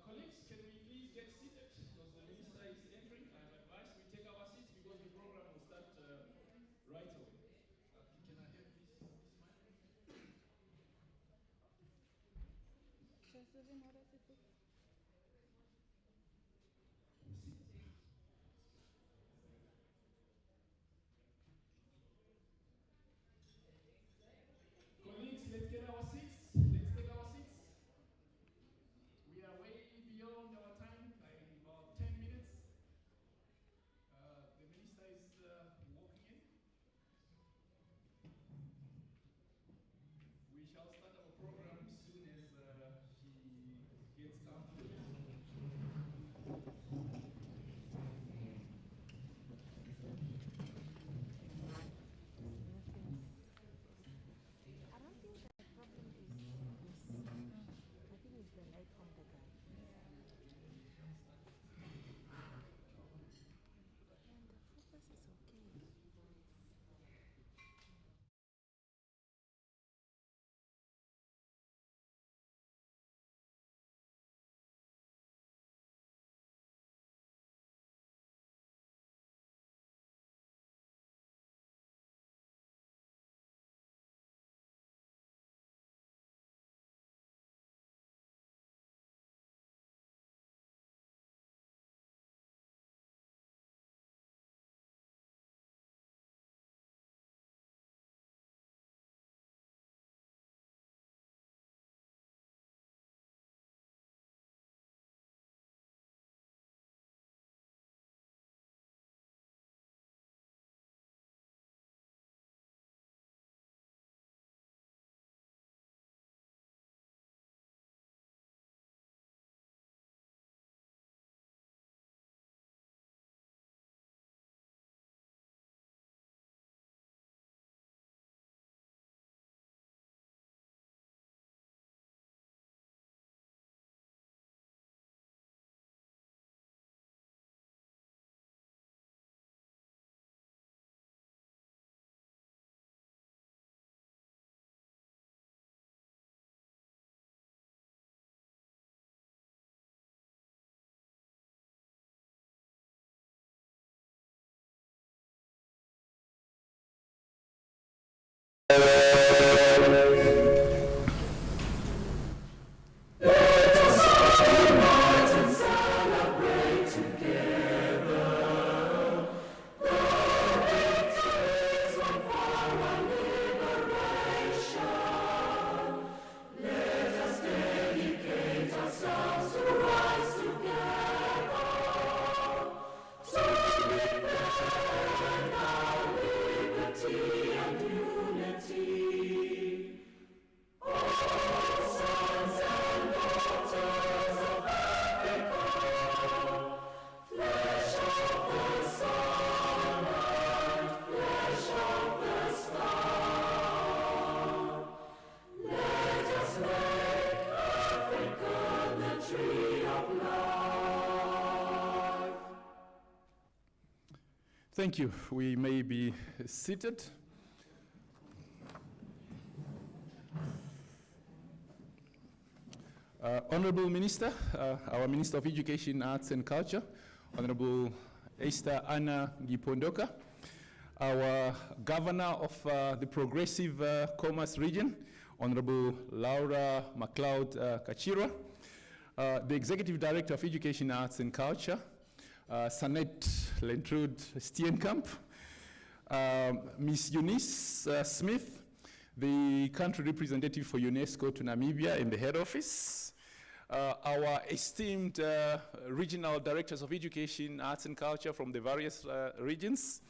Colleagues, can we please get seated because the minister is entering? I'm advised we take our seats because the program will start right away. Can I have this mic? Colleagues, let's get our seats. Let's take our seats. We are way beyond our time by about 10 minutes. The minister is walking in. We shall start our program as soon as she gets comfortable. Thank you. We may be seated. Honorable Minister, our Minister of Education, Arts and Culture, Honorable Esther Anna Gipondoka, our Governor of the Progressive Commerce Region, Honorable Laura MacLeod Kachira, the Executive Director of Education, Arts and Culture, Sanette Lentrude Steenkamp, Ms. Eunice Smith, the country representative for UNESCO to Namibia in the head office, our esteemed regional directors of education, arts and culture from the various regions,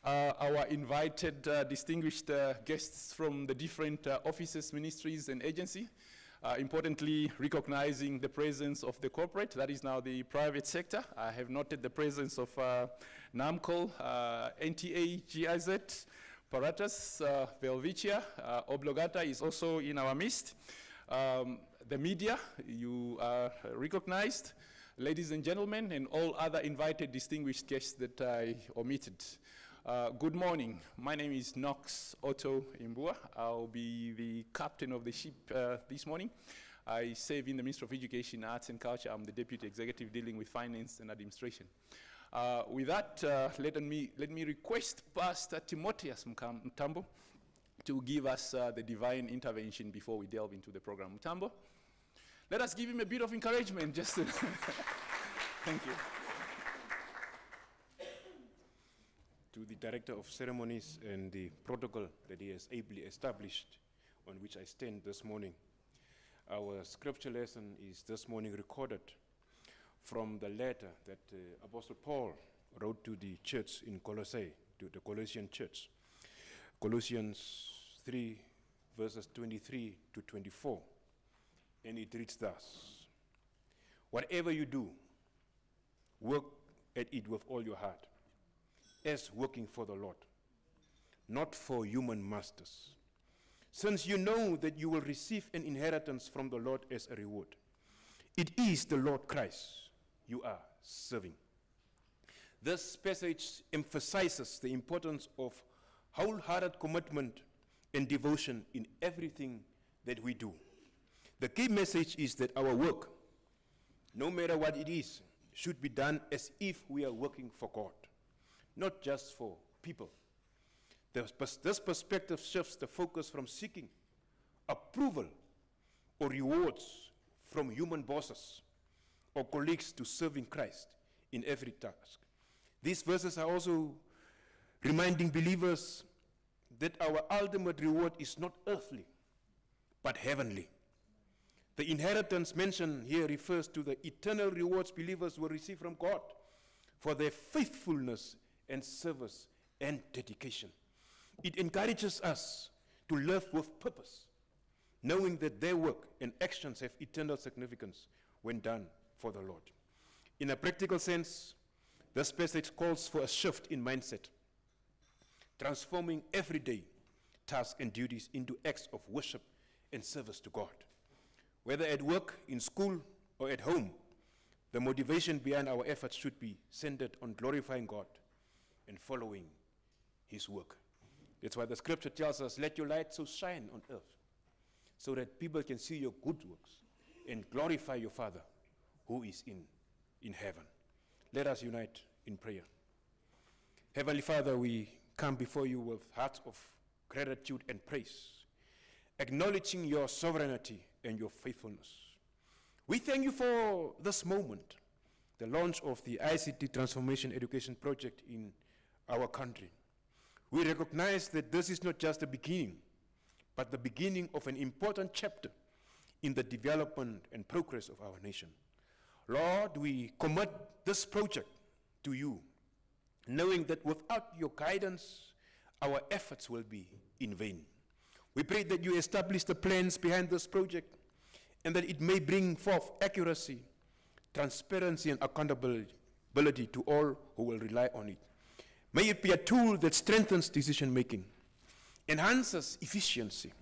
our invited distinguished guests from the different offices, ministries, and agencies. Importantly, recognizing the presence of the corporate, that is now the private sector. I have noted the presence of NAMCOL, NTA, GIZ, Paratus, Velvicia, Oblogata is also in our midst. The media, you are recognized. Ladies and gentlemen, and all other invited distinguished guests that I omitted. Good morning. My name is Knox Otto Imbua. I'll be the captain of the ship this morning. I serve in the Ministry of Education, Arts and Culture. I'm the Deputy Executive dealing with Finance and Administration. With that, let me request Pastor Timotheus Mtambo to give us the divine intervention before we delve into the program. Mtambo, let us give him a bit of encouragement. Just to thank you. To the Director of Ceremonies and the protocol that he has ably established, on which I stand this morning. Our scripture lesson is this morning recorded from the letter that Apostle Paul wrote to the church in Colossae, to the Colossian church. Colossians 3, verses 23 to 24. And it reads thus: whatever you do, work at it with all your heart, as working for the Lord, not for human masters, since you know that you will receive an inheritance from the Lord as a reward. It is the Lord Christ you are serving. This passage emphasizes the importance of wholehearted commitment and devotion in everything that we do. The key message is that our work, no matter what it is, should be done as if we are working for God, not just for people. This perspective shifts the focus from seeking approval or rewards from human bosses or colleagues to serving Christ in every task. These verses are also reminding believers that our ultimate reward is not earthly, but heavenly. The inheritance mentioned here refers to the eternal rewards believers will receive from God for their faithfulness and service and dedication. It encourages us to live with purpose, knowing that their work and actions have eternal significance when done for the Lord. In a practical sense, this passage calls for a shift in mindset, transforming everyday tasks and duties into acts of worship and service to God. Whether at work, in school, or at home, the motivation behind our efforts should be centered on glorifying God and following his work. That's why the scripture tells us, let your light so shine on earth, so that people can see your good works and glorify your Father who is in heaven. Let us unite in prayer. Heavenly Father, we come before you with hearts of gratitude and praise, acknowledging your sovereignty and your faithfulness. We thank you for this moment, the launch of the ICT Transformation Education Project in our country. We recognize that this is not just the beginning, but the beginning of an important chapter in the development and progress of our nation. Lord, we commit this project to you, knowing that without your guidance, our efforts will be in vain. We pray that you establish the plans behind this project and that it may bring forth accuracy, transparency, and accountability to all who will rely on it. May it be a tool that strengthens decision-making, enhances efficiency,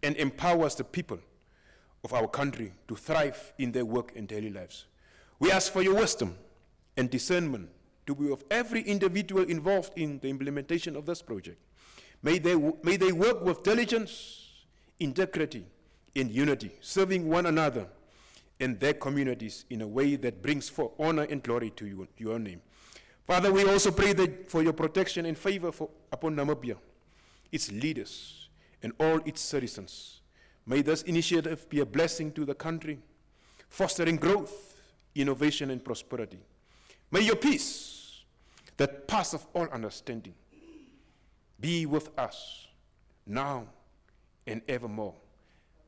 and empowers the people of our country to thrive in their work and daily lives. We ask for your wisdom and discernment to be of every individual involved in the implementation of this project. May they work with diligence, integrity, and unity, serving one another and their communities in a way that brings forth honor and glory to your name. Father, we also pray that for your protection and favor upon Namibia, its leaders, and all its citizens. May this initiative be a blessing to the country, fostering growth, innovation, and prosperity. May your peace, that passeth all understanding, be with us now and evermore.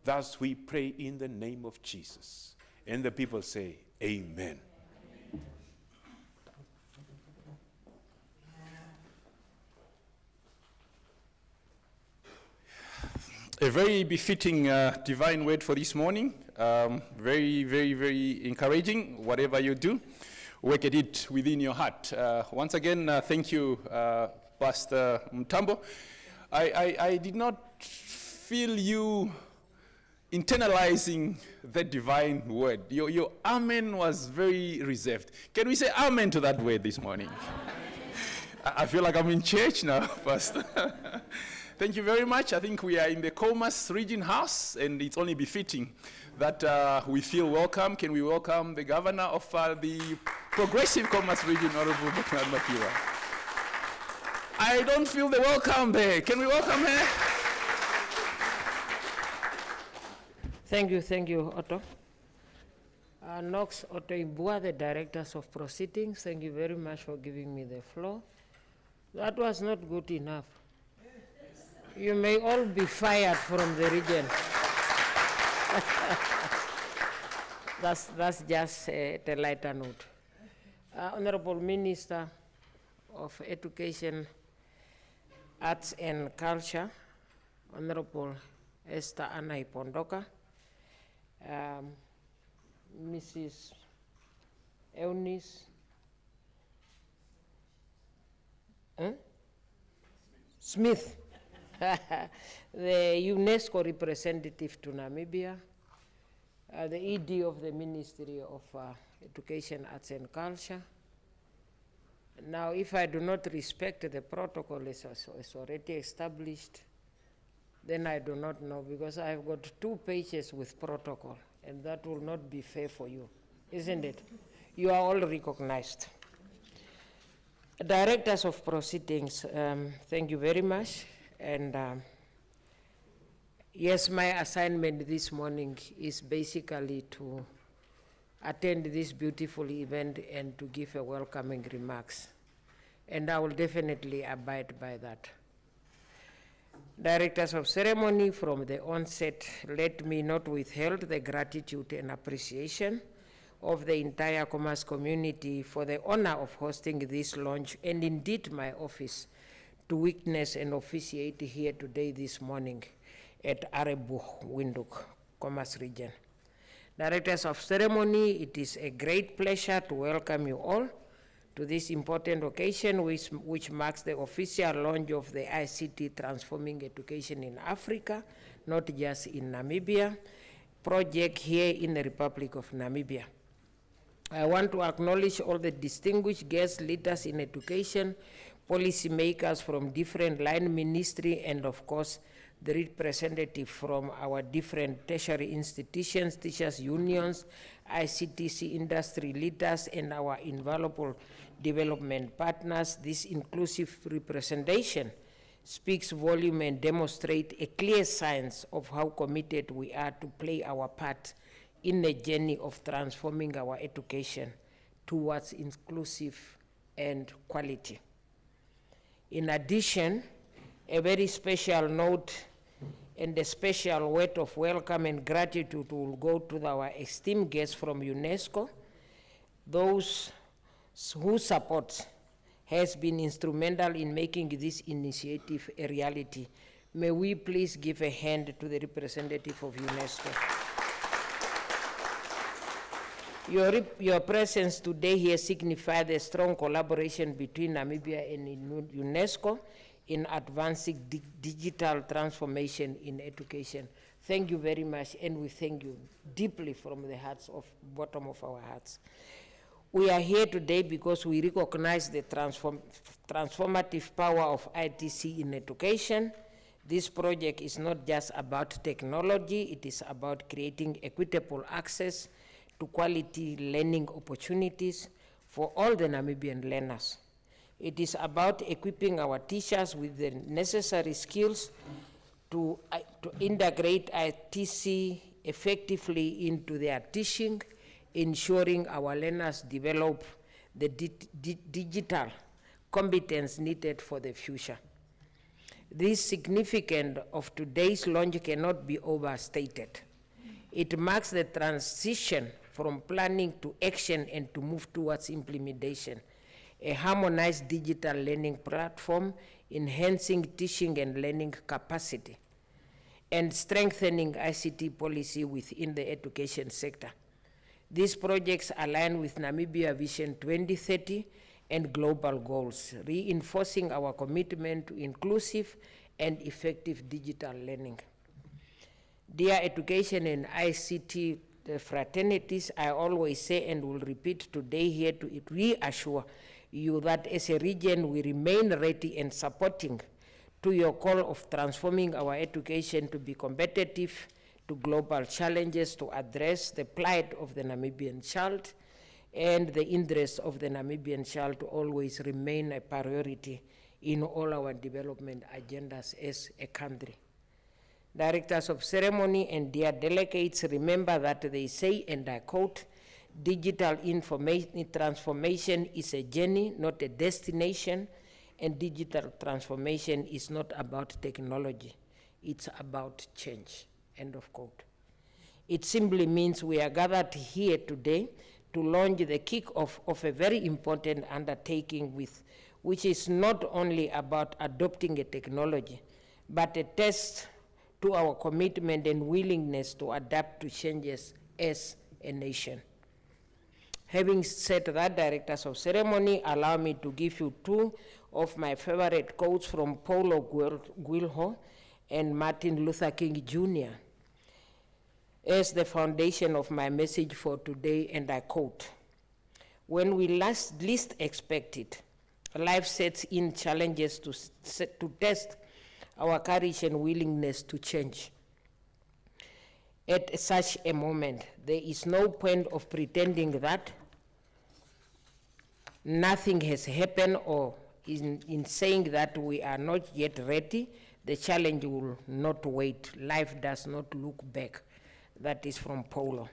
Thus we pray in the name of Jesus. And the people say, Amen. A very befitting divine word for this morning. Very, very, very encouraging. Whatever you do, work at it within your heart. Once again, thank you, Pastor Mtambo. I did not feel you internalizing that divine word. Your amen was very reserved. Can we say amen to that word this morning? I feel like I'm in church now, Pastor. Thank you very much. I think we are in the Comas Region House, and it's only befitting that we feel welcome. Can we welcome the governor of the progressive Comas Region, Honorable Bernard Makiwa? I don't feel the welcome there. Can we welcome her? Thank you, Otto. Knox Otto Ibua, the Directors of Proceedings, thank you very much for giving me the floor. That was not good enough. You may all be fired from the region. That's just the lighter note. Honorable Minister of Education, Arts and Culture, Honorable Esther Anna Ipondoka, Mrs. Eunice Smith, the UNESCO representative to Namibia, the ED of the Ministry of Education, Arts and Culture. Now, if I do not respect the protocol as already established, then I do not know, because I've got 2 pages with protocol, and that will not be fair for you, isn't it? You are all recognized. Directors of Proceedings, thank you very much. And yes, my assignment this morning is basically to attend this beautiful event and to give a welcoming remarks. And I will definitely abide by that. Directors of Ceremony, from the onset, let me not withhold the gratitude and appreciation of the entire Comas community for the honor of hosting this launch, and indeed my office to witness and officiate here today this morning at Arebu, Windhoek, Comas region. Directors of Ceremony, it is a great pleasure to welcome you all to this important occasion, which marks the official launch of the ICT Transforming Education in Africa, not just in Namibia, project here in the Republic of Namibia. I want to acknowledge all the distinguished guest leaders in education, policymakers from different line ministry, and of course, the representative from our different tertiary institutions, teachers unions, ICTC industry leaders, and our invaluable development partners. This inclusive representation speaks volume and demonstrates a clear sense of how committed we are to play our part in the journey of transforming our education towards inclusive and quality. In addition, a very special note and a special word of welcome and gratitude will go to our esteemed guests from UNESCO, those whose support has been instrumental in making this initiative a reality. May we please give a hand to the representative of UNESCO. Your presence today here signifies the strong collaboration between Namibia and UNESCO in advancing digital transformation in education. Thank you very much, and we thank you deeply from the bottom of our hearts. We are here today because we recognize the transformative power of ITC in education. This project is not just about technology, it is about creating equitable access to quality learning opportunities for all the Namibian learners. It is about equipping our teachers with the necessary skills to integrate ITC effectively into their teaching, ensuring our learners develop the digital competence needed for the future. This significance of today's launch cannot be overstated. It marks the transition from planning to action and to move towards implementation. A harmonized digital learning platform enhancing teaching and learning capacity. and strengthening ICT policy within the education sector. These projects align with Namibia Vision 2030 and global goals, reinforcing our commitment to inclusive and effective digital learning. Dear education and ICT fraternities, I always say and will repeat today here to reassure you that as a region we remain ready and supporting to your call of transforming our education to be competitive to global challenges, to address the plight of the Namibian child and the interests of the Namibian child to always remain a priority in all our development agendas as a country. Directors of ceremony and dear delegates, remember that they say, and I quote, digital information transformation is a journey, not a destination, and digital transformation is not about technology, it's about change, end of quote. It simply means we are gathered here today to launch the kick-off of a very important undertaking which is not only about adopting a technology, but a test to our commitment and willingness to adapt to changes as a nation. Having said that, directors of ceremony, allow me to give you two of my favorite quotes from Paulo Coelho and Martin Luther King Jr. as the foundation of my message for today, and I quote, "When we least expect it, life sets in challenges to test our courage and willingness to change. At such a moment, there is no point of pretending that nothing has happened or in saying that we are not yet ready. The challenge will not wait. Life does not look back." That is from Paulo.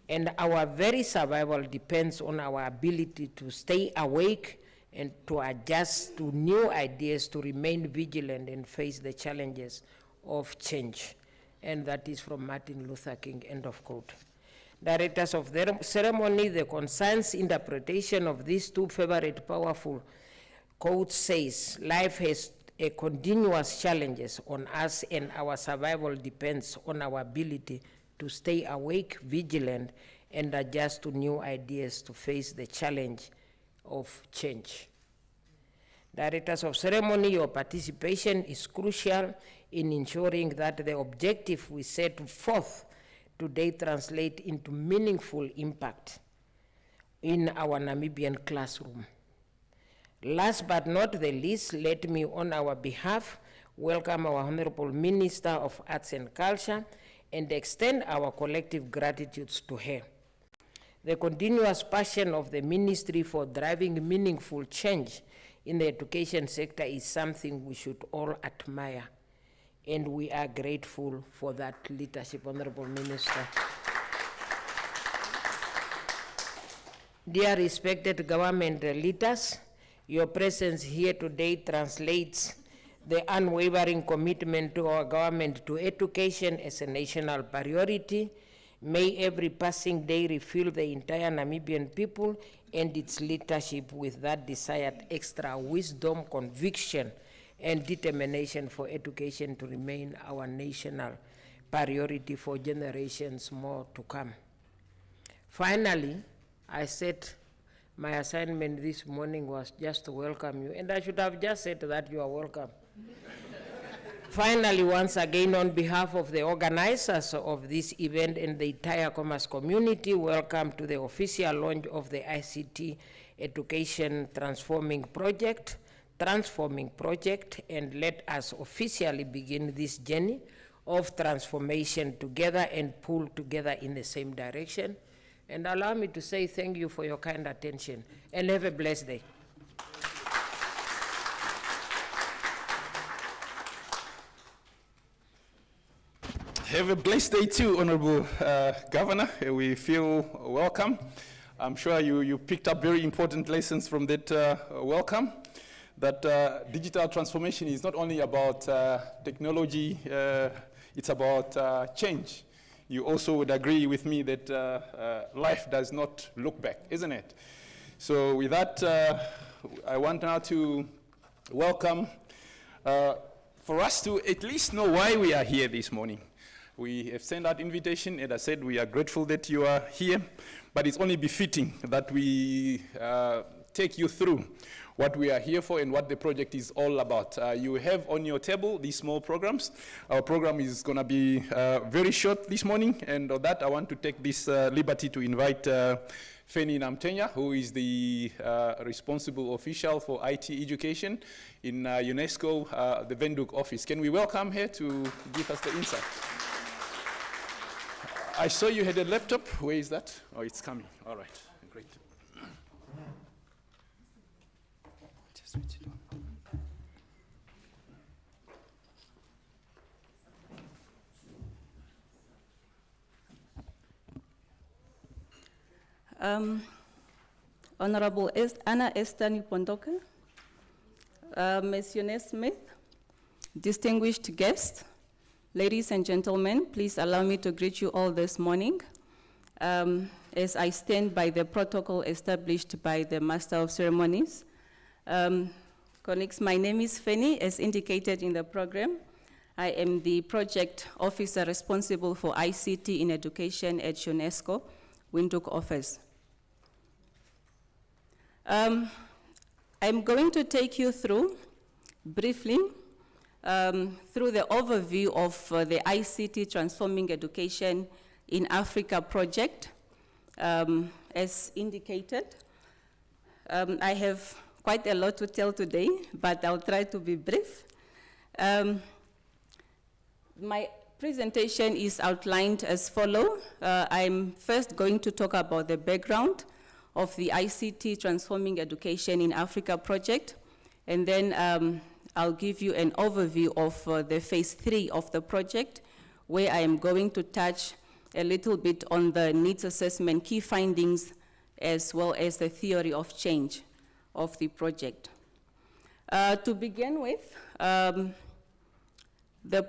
And our very survival depends on our ability to stay awake and to adjust to new ideas, to remain vigilant and face the challenges of change. And that is from Martin Luther King, end of quote. Directors of the ceremony, the concise interpretation of these two favorite powerful quotes says, life has a continuous challenges on us and our survival depends on our ability to stay awake, vigilant, and adjust to new ideas to face the challenge of change. Directors of ceremony, your participation is crucial in ensuring that the objective we set forth today translate into meaningful impact in our Namibian classroom. Last but not the least, let me on our behalf welcome our Honorable Minister of Arts and Culture and extend our collective gratitudes to her. The continuous passion of the ministry for driving meaningful change in the education sector is something we should all admire, and we are grateful for that leadership, Honorable Minister. Dear respected government leaders, your presence here today translates the unwavering commitment to our government to education as a national priority. May every passing day refill the entire Namibian people and its leadership with that desired extra wisdom, conviction, and determination for education to remain our national priority for generations more to come. Finally, I said my assignment this morning was just to welcome you, and I should have just said that you are welcome. Finally, once again, on behalf of the organizers of this event and the entire commerce community, welcome to the official launch of the ICT Education Transforming Project, and let us officially begin this journey of transformation together and pull together in the same direction. And allow me to say thank you for your kind attention, and have a blessed day. Have a blessed day too, Honorable Governor. We feel welcome. I'm sure you picked up very important lessons from that welcome. That digital transformation is not only about technology, it's about change. You also would agree with me that life does not look back, isn't it? So with that, I want now to welcome for us to at least know why we are here this morning. We have sent out invitation, and I said we are grateful that you are here, but it's only befitting that we take you through what we are here for and what the project is all about. You have on your table these small programs. Our program is going to be very short this morning, and on that I want to take this liberty to invite Feni Namtenya, who is the responsible official for IT education in UNESCO, the Windhoek office. Can we welcome her to give us the insight? I saw you had a laptop. Where is that? Oh, it's coming. All right, great. Just switch it on. Honorable Anna Esther Nipondoka, Monsieur Smith, distinguished guests, ladies and gentlemen, please allow me to greet you all this morning as I stand by the protocol established by the Master of Ceremonies. Colleagues, my name is Feni, as indicated in the program. I am the project officer responsible for ICT in education at UNESCO, Windhoek office. I'm going to take you through, briefly, through the overview of the ICT Transforming Education in Africa project, as indicated. I have quite a lot to tell today, but I'll try to be brief. My presentation is outlined as follows. I'm first going to talk about the background of the ICT Transforming Education in Africa project, and then I'll give you an overview of the phase 3 of the project, where I am going to touch a little bit on the needs assessment key findings, as well as the theory of change of the project. To begin with, the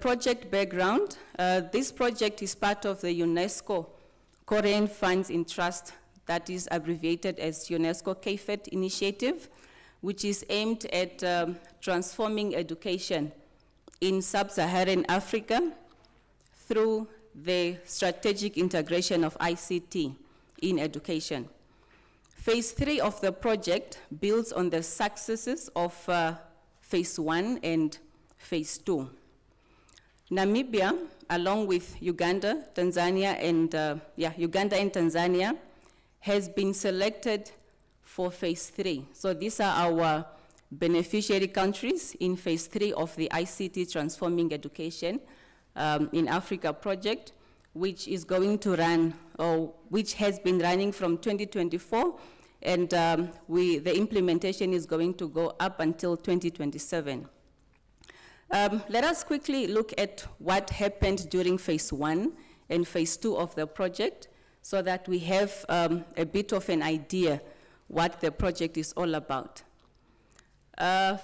project background. This project is part of the UNESCO Korean Funds in Trust, that is abbreviated as UNESCO KFET initiative, which is aimed at transforming education in sub-Saharan Africa through the strategic integration of ICT in education. Phase 3 of the project builds on the successes of phase 1 and phase 2. Namibia, along with Uganda, Tanzania, and Tanzania, has been selected for phase 3. So these are our beneficiary countries in phase 3 of the ICT Transforming Education in Africa project, which is going to run, or which has been running from 2024, and the implementation is going to go up until 2027. Let us quickly look at what happened during phase 1 and phase 2 of the project, so that we have a bit of an idea what the project is all about.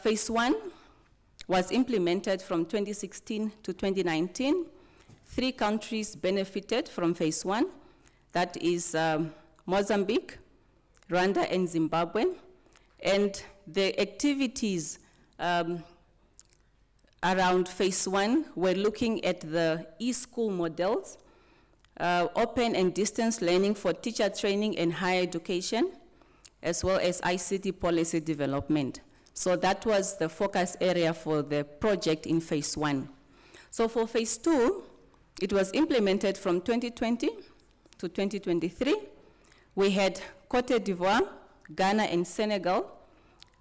Phase 1 was implemented from 2016 to 2019. 3 countries benefited from phase 1. That is Mozambique, Rwanda, and Zimbabwe. And the activities around phase 1 were looking at the e-school models, open and distance learning for teacher training and higher education, as well as ICT policy development. So that was the focus area for the project in phase 1. So for phase 2, it was implemented from 2020 to 2023. We had Cote d'Ivoire, Ghana, and Senegal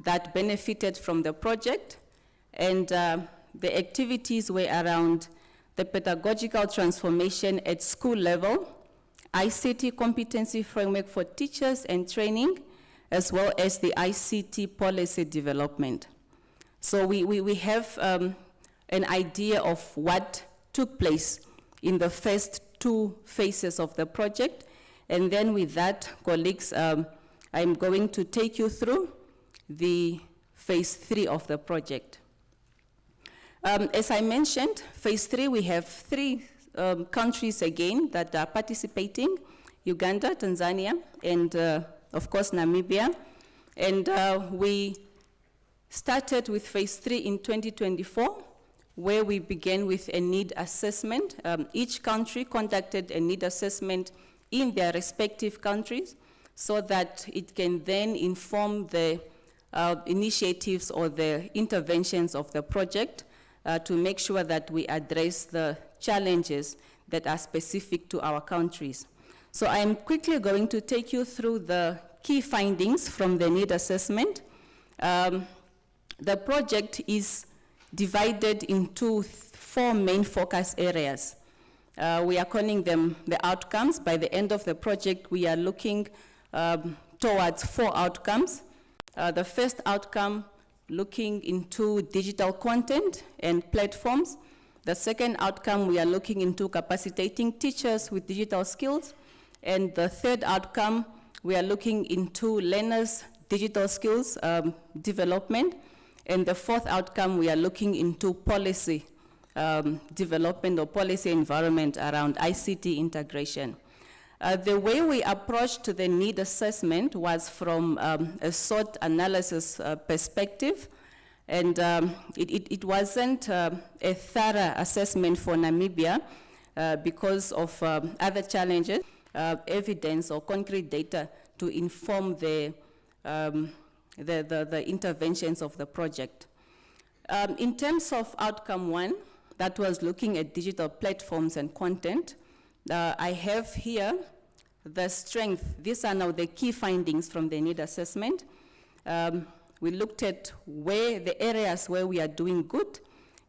that benefited from the project, and the activities were around the pedagogical transformation at school level, ICT competency framework for teachers and training, as well as the ICT policy development. So we have an idea of what took place in the first 2 phases of the project, and then with that, colleagues, I'm going to take you through the phase 3 of the project. As I mentioned, phase 3, we have 3 countries again that are participating: Uganda, Tanzania, and of course Namibia. And we started with phase 3 in 2024 where we began with a need assessment. Each country conducted a need assessment in their respective countries so that it can then inform the initiatives or the interventions of the project to make sure that we address the challenges that are specific to our countries. So I'm quickly going to take you through the key findings from the need assessment. The project is divided into 4 main focus areas. We are calling them the outcomes. By the end of the project, we are looking towards 4 outcomes. The first outcome, looking into digital content and platforms. The second outcome, we are looking into capacitating teachers with digital skills. And the third outcome, we are looking into learners' digital skills development. And the fourth outcome, we are looking into policy development or policy environment around ICT integration. The way we approached the need assessment was from a SWOT analysis perspective, and it wasn't a thorough assessment for Namibia because of other challenges, evidence or concrete data to inform the interventions of the project. In terms of outcome 1, that was looking at digital platforms and content, I have here the strength. These are now the key findings from the need assessment. We looked at the areas where we are doing good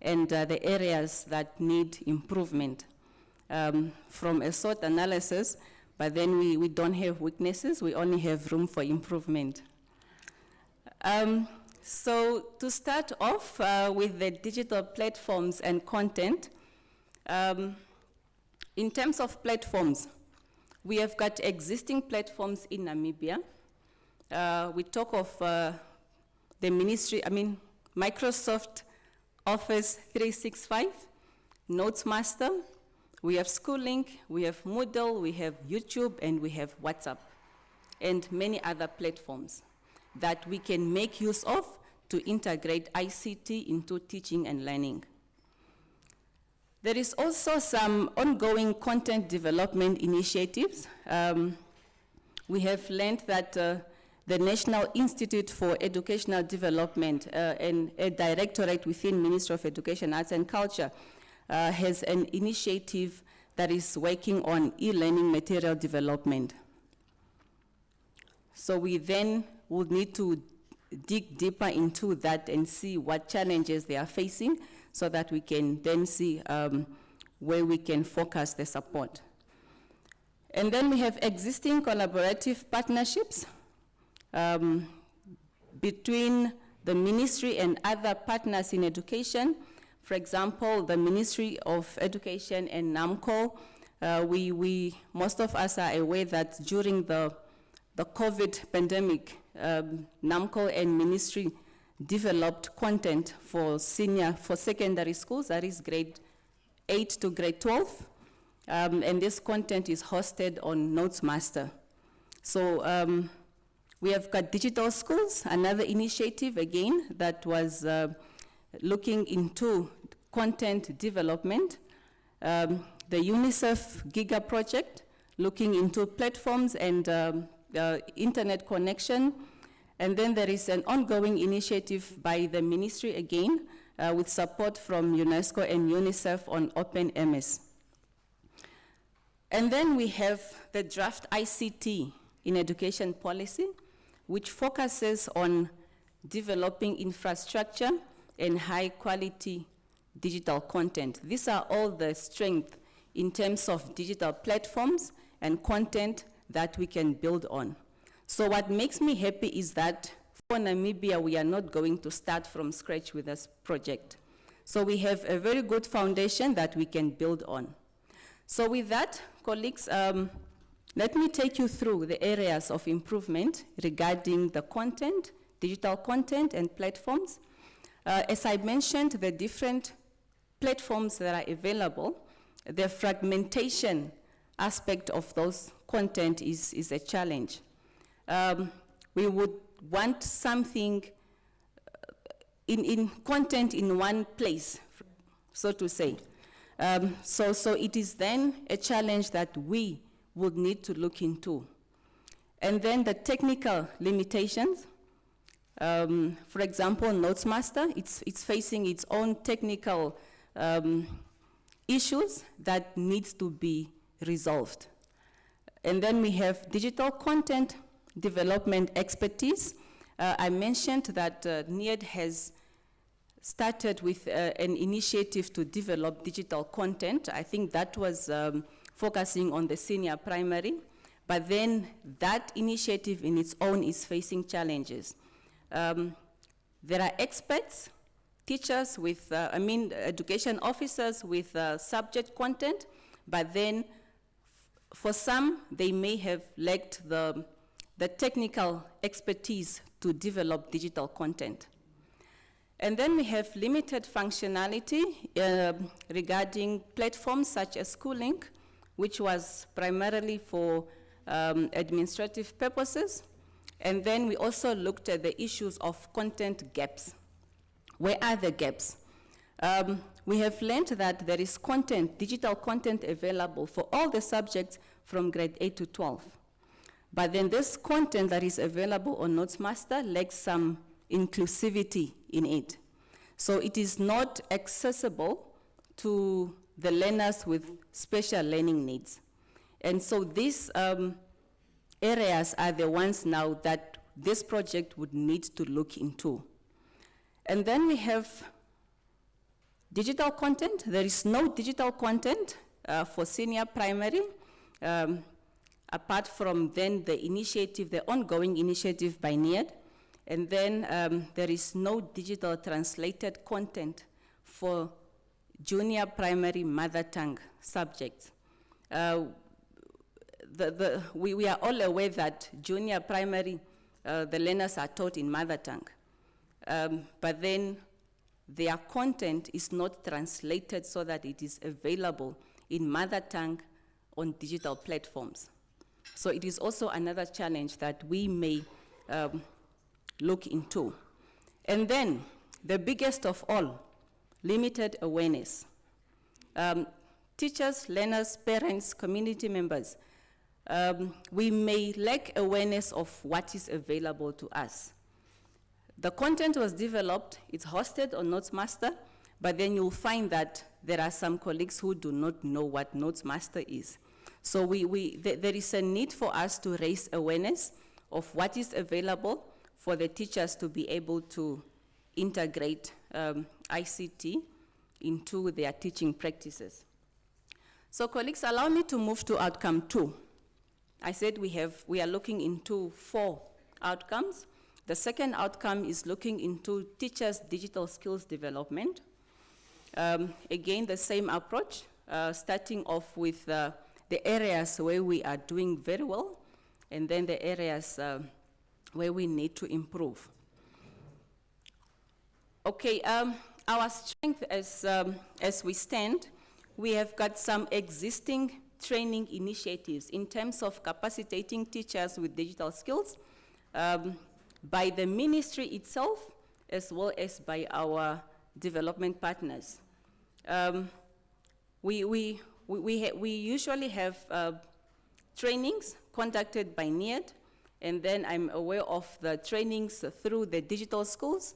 and the areas that need improvement from a SWOT analysis, but then we don't have weaknesses, we only have room for improvement. So to start off with the digital platforms and content, in terms of platforms, we have got existing platforms in Namibia. We talk of the ministry, Microsoft Office 365, NotesMaster, we have SchoolLink, we have Moodle, we have YouTube, and we have WhatsApp, and many other platforms that we can make use of to integrate ICT into teaching and learning. There is also some ongoing content development initiatives. We have learned that the National Institute for Educational Development and a directorate within Ministry of Education, Arts and Culture has an initiative that is working on e-learning material development. So we then would need to dig deeper into that and see what challenges they are facing so that we can then see where we can focus the support. And then we have existing collaborative partnerships between the ministry and other partners in education. For example, the Ministry of Education and NAMCO, most of us are aware that during the COVID pandemic, NAMCO and ministry developed content for secondary schools, that is grade 8 to grade 12, and this content is hosted on NotesMaster. So we have got Digital Schools, another initiative again that was looking into content development. The UNICEF Giga project, looking into platforms and internet connection. And then there is an ongoing initiative by the ministry again with support from UNESCO and UNICEF on Open MS. And then we have the draft ICT in education policy, which focuses on developing infrastructure and high quality digital content. These are all the strengths in terms of digital platforms and content that we can build on. So what makes me happy is that for Namibia, we are not going to start from scratch with this project. So we have a very good foundation that we can build on. So with that, colleagues, let me take you through the areas of improvement regarding the content, digital content and platforms. As I mentioned, the different platforms that are available, the fragmentation aspect of those content is a challenge. We would want something in content in one place. so to say. So it is then a challenge that we would need to look into. And then the technical limitations. For example, NotesMaster, it's facing its own technical issues that needs to be resolved. And then we have digital content development expertise. I mentioned that NIED has started with an initiative to develop digital content. I think that was focusing on the senior primary, but then that initiative in its own is facing challenges. There are experts, teachers with, education officers with subject content, but then for some, they may have lacked the technical expertise to develop digital content. And then we have limited functionality regarding platforms such as Schooling, which was primarily for administrative purposes. And then we also looked at the issues of content gaps. Where are the gaps? We have learned that there is content, digital content available for all the subjects from grade 8 to 12. But then this content that is available on NotesMaster lacks some inclusivity in it. So it is not accessible to the learners with special learning needs. And so these areas are the ones now that this project would need to look into. And then we have digital content. There is no digital content for senior primary, apart from then the initiative, the ongoing initiative by NIED. And then there is no digital translated content for junior primary mother tongue subjects. We are all aware that junior primary, the learners are taught in mother tongue. But then their content is not translated so that it is available in mother tongue on digital platforms. So it is also another challenge that we may look into. And then, the biggest of all, limited awareness. Teachers, learners, parents, community members, we may lack awareness of what is available to us. The content was developed, it's hosted on NotesMaster, but then you'll find that there are some colleagues who do not know what NotesMaster is. So there is a need for us to raise awareness of what is available for the teachers to be able to integrate ICT into their teaching practices. So colleagues, allow me to move to outcome 2. I said we are looking into 4 outcomes. The second outcome is looking into teachers' digital skills development. Again, the same approach, starting off with the areas where we are doing very well, and then the areas where we need to improve. Okay, our strength as we stand, we have got some existing training initiatives in terms of capacitating teachers with digital skills by the ministry itself, as well as by our development partners. We usually have trainings conducted by NIED, and then I'm aware of the trainings through the digital schools.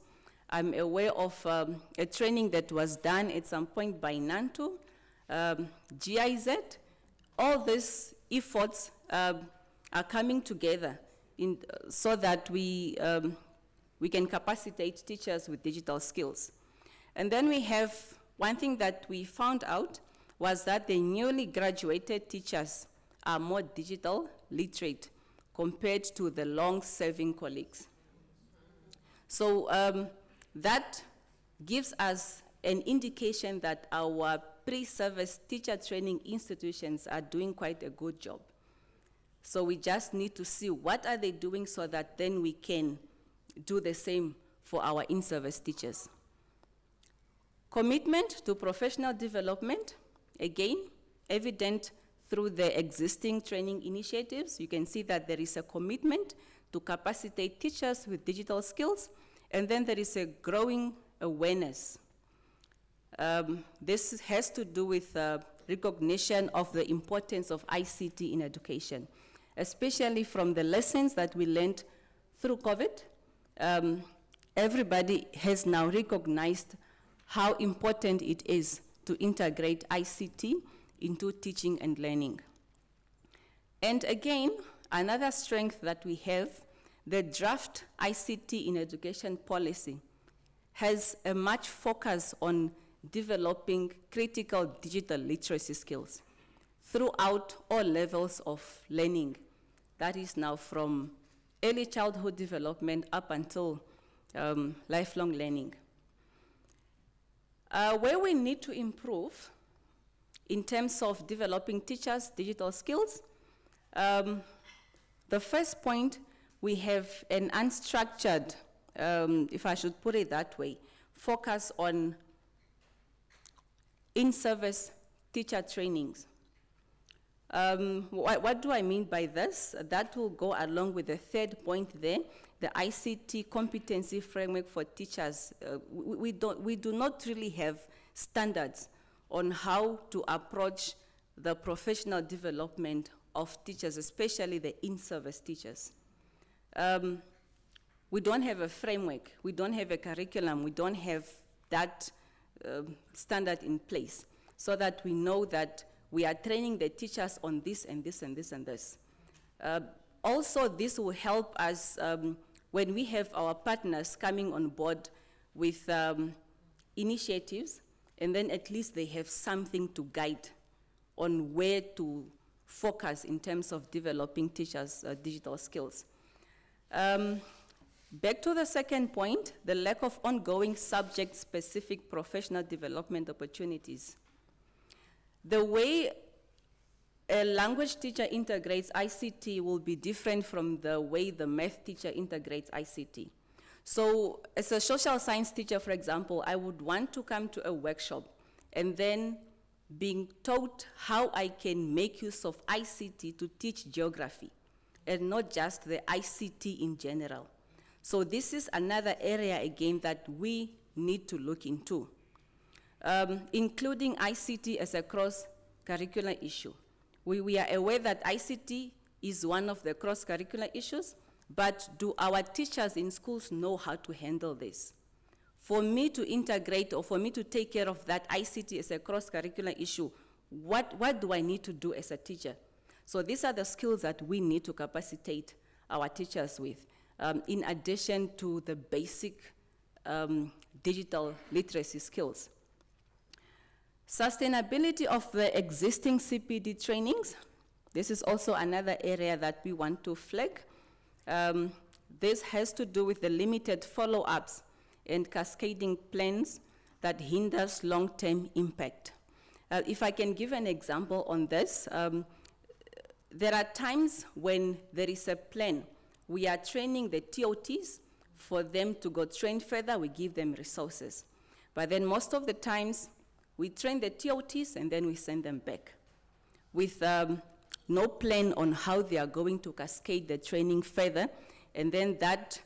I'm aware of a training that was done at some point by NANTU, GIZ. All these efforts are coming together so that we can capacitate teachers with digital skills. And then we have one thing that we found out was that the newly graduated teachers are more digital literate compared to the long-serving colleagues. So that gives us an indication that our pre-service teacher training institutions are doing quite a good job. So we just need to see what are they doing so that then we can do the same for our in-service teachers. Commitment to professional development, again, evident through the existing training initiatives. You can see that there is a commitment to capacitate teachers with digital skills, and then there is a growing awareness This has to do with recognition of the importance of ICT in education, especially from the lessons that we learned through COVID. Everybody has now recognized how important it is to integrate ICT into teaching and learning. And again, another strength that we have, the draft ICT in education policy has a much focus on developing critical digital literacy skills throughout all levels of learning. That is now from early childhood development up until lifelong learning. Where we need to improve in terms of developing teachers' digital skills, the first point, we have an unstructured, if I should put it that way, focus on in-service teacher trainings. What do I mean by this? That will go along with the third point there, the ICT competency framework for teachers. We do not really have standards on how to approach the professional development of teachers, especially the in-service teachers. We don't have a framework, we don't have a curriculum, we don't have that standard in place so that we know that we are training the teachers on this and this and this and this. Also, this will help us when we have our partners coming on board with initiatives, and then at least they have something to guide on where to focus in terms of developing teachers' digital skills. Back to the second point, the lack of ongoing subject-specific professional development opportunities. The way a language teacher integrates ICT will be different from the way the math teacher integrates ICT. So as a social science teacher, for example, I would want to come to a workshop and then being taught how I can make use of ICT to teach geography and not just the ICT in general. So this is another area, again, that we need to look into, including ICT as a cross-curricular issue. We are aware that ICT is one of the cross-curricular issues, but do our teachers in schools know how to handle this? For me to integrate or for me to take care of that ICT as a cross-curricular issue, what do I need to do as a teacher? So these are the skills that we need to capacitate our teachers with, in addition to the basic digital literacy skills. Sustainability of the existing CPD trainings. This is also another area that we want to flag. This has to do with the limited follow-ups and cascading plans that hinders long-term impact. If I can give an example on this, there are times when there is a plan. We are training the TOTs for them to go train further, we give them resources. But then most of the times, we train the TOTs and then we send them back with no plan on how they are going to cascade the training further, and then that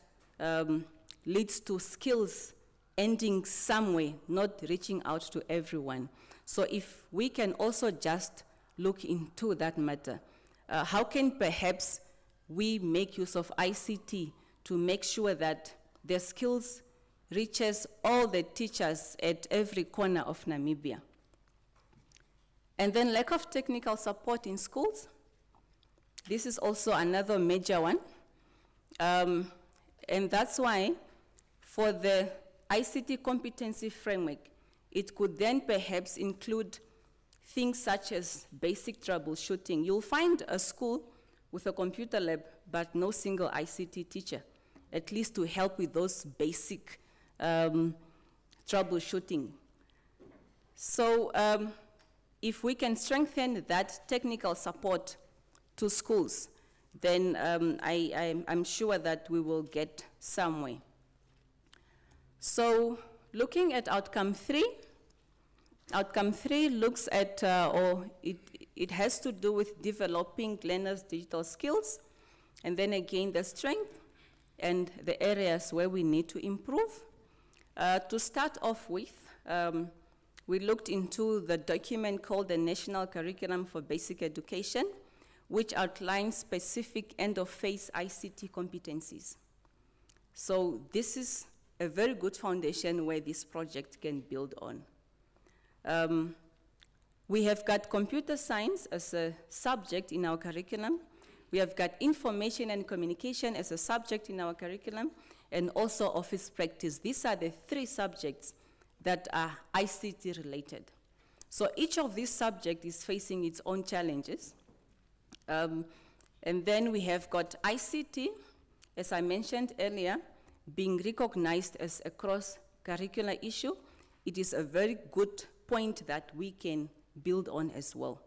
leads to skills ending somewhere, not reaching out to everyone. So if we can also just look into that matter, how can perhaps we make use of ICT to make sure that the skills reaches all the teachers at every corner of Namibia? And then lack of technical support in schools. This is also another major one. And that's why for the ICT competency framework, it could then perhaps include things such as basic troubleshooting. You'll find a school with a computer lab, but no single ICT teacher, at least to help with those basic troubleshooting. So if we can strengthen that technical support to schools, then I'm sure that we will get somewhere. So looking at outcome 3 looks at, or it has to do with developing learners' digital skills, and then again the strength and the areas where we need to improve. To start off with, we looked into the document called the National Curriculum for Basic Education, which outlines specific end-of-phase ICT competencies. So this is a very good foundation where this project can build on. We have got computer science as a subject in our curriculum. We have got information and communication as a subject in our curriculum, and also office practice. These are the 3 subjects that are ICT related. So each of these subjects is facing its own challenges. And then we have got ICT, as I mentioned earlier, being recognized as a cross-curricular issue. It is a very good point that we can build on as well.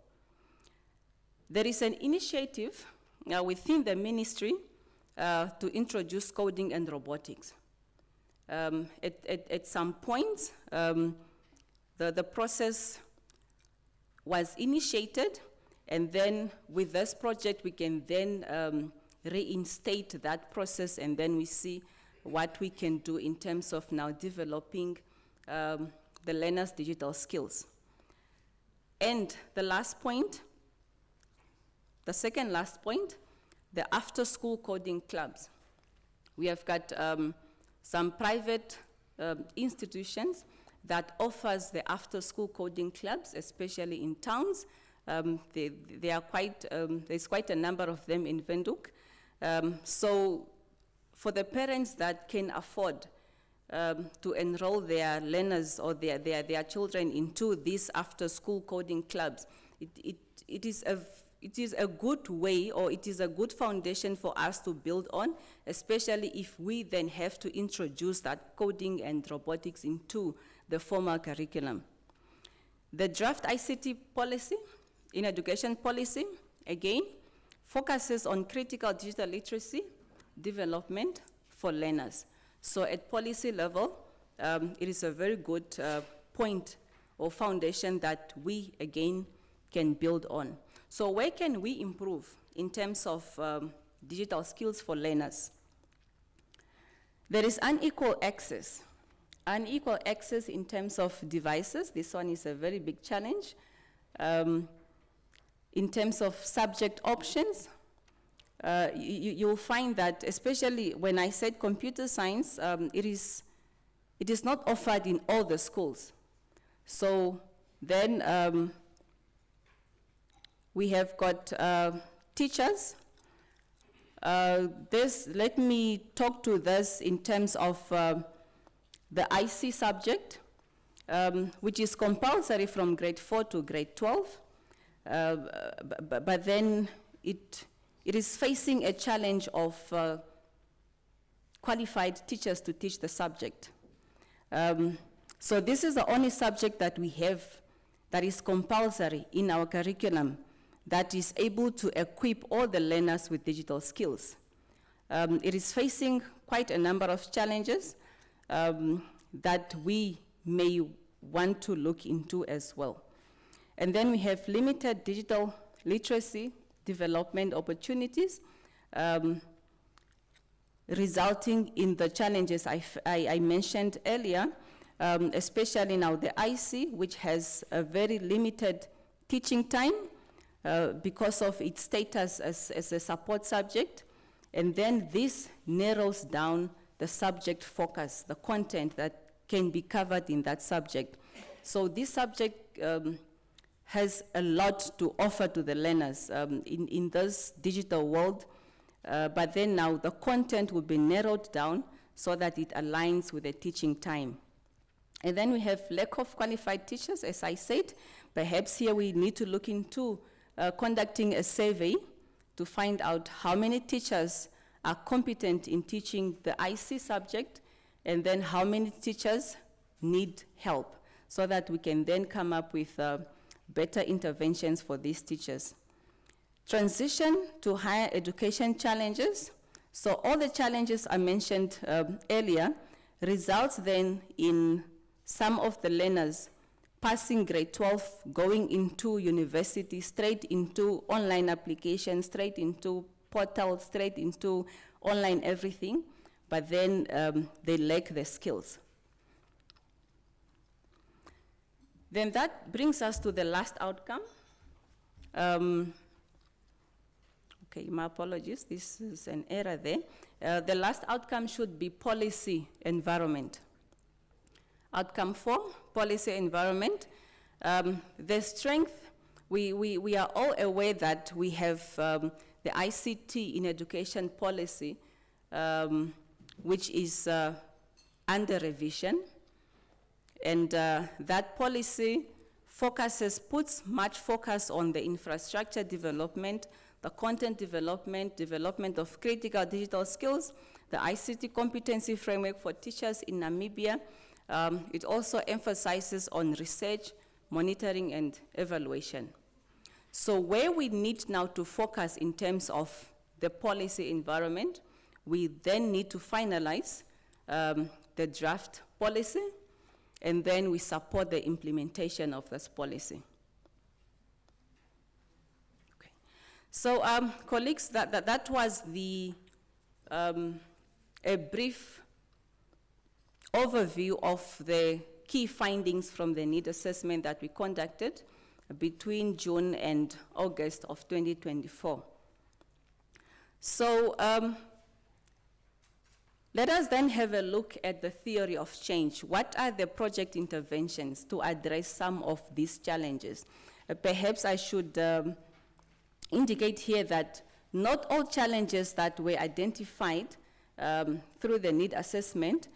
There is an initiative within the ministry to introduce coding and robotics. At some point, the process was initiated, and then with this project, we can then reinstate that process, and then we see what we can do in terms of now developing the learners' digital skills. And the last point, the second last point, the after-school coding clubs. We have got some private institutions that offers the after-school coding clubs, especially in towns. They are quite, there's quite a number of them in Windhoek. So for the parents that can afford to enroll their learners or their children into these after-school coding clubs, it is a good way, or it is a good foundation for us to build on, especially if we then have to introduce that coding and robotics into the formal curriculum. The draft ICT policy, in education policy, again, focuses on critical digital literacy development for learners. So at policy level, it is a very good point or foundation that we, again, can build on. So where can we improve in terms of digital skills for learners? There is unequal access. Unequal access in terms of devices. This one is a very big challenge. In terms of subject options, you'll find that, especially when I said computer science, it is not offered in all the schools. So then we have got teachers. Let me talk to this in terms of the IC subject, which is compulsory from grade 4 to grade 12. But then it is facing a challenge of qualified teachers to teach the subject. So this is the only subject that we have that is compulsory in our curriculum that is able to equip all the learners with digital skills. It is facing quite a number of challenges that we may want to look into as well. And then we have limited digital literacy development opportunities, resulting in the challenges I mentioned earlier, especially now the IC, which has a very limited teaching time because of its status as a support subject. And then this narrows down the subject focus, the content that can be covered in that subject. So this subject has a lot to offer to the learners in this digital world, but then now the content will be narrowed down so that it aligns with the teaching time. And then we have lack of qualified teachers, as I said. Perhaps here we need to look into conducting a survey to find out how many teachers are competent in teaching the IC subject, and then how many teachers need help, so that we can then come up with better interventions for these teachers. Transition to higher education challenges. So all the challenges I mentioned earlier results then in some of the learners passing grade 12, going into university, straight into online applications, straight into portals, straight into online everything, but then they lack the skills. Then that brings us to the last outcome. Okay, my apologies, this is an error there. The last outcome should be policy environment. Outcome 4, policy environment. The strength, we are all aware that we have the ICT in education policy, which is under revision. And that policy puts much focus on the infrastructure development, the content development, development of critical digital skills, the ICT competency framework for teachers in Namibia. It also emphasizes on research, monitoring, and evaluation. So where we need now to focus in terms of the policy environment, we then need to finalize the draft policy, and then we support the implementation of this policy. Okay. So, colleagues, that was a brief overview of the key findings from the need assessment that we conducted between June and August of 2024. So, let us then have a look at the theory of change. What are the project interventions to address some of these challenges? Perhaps I should indicate here that not all challenges that were identified through the need assessment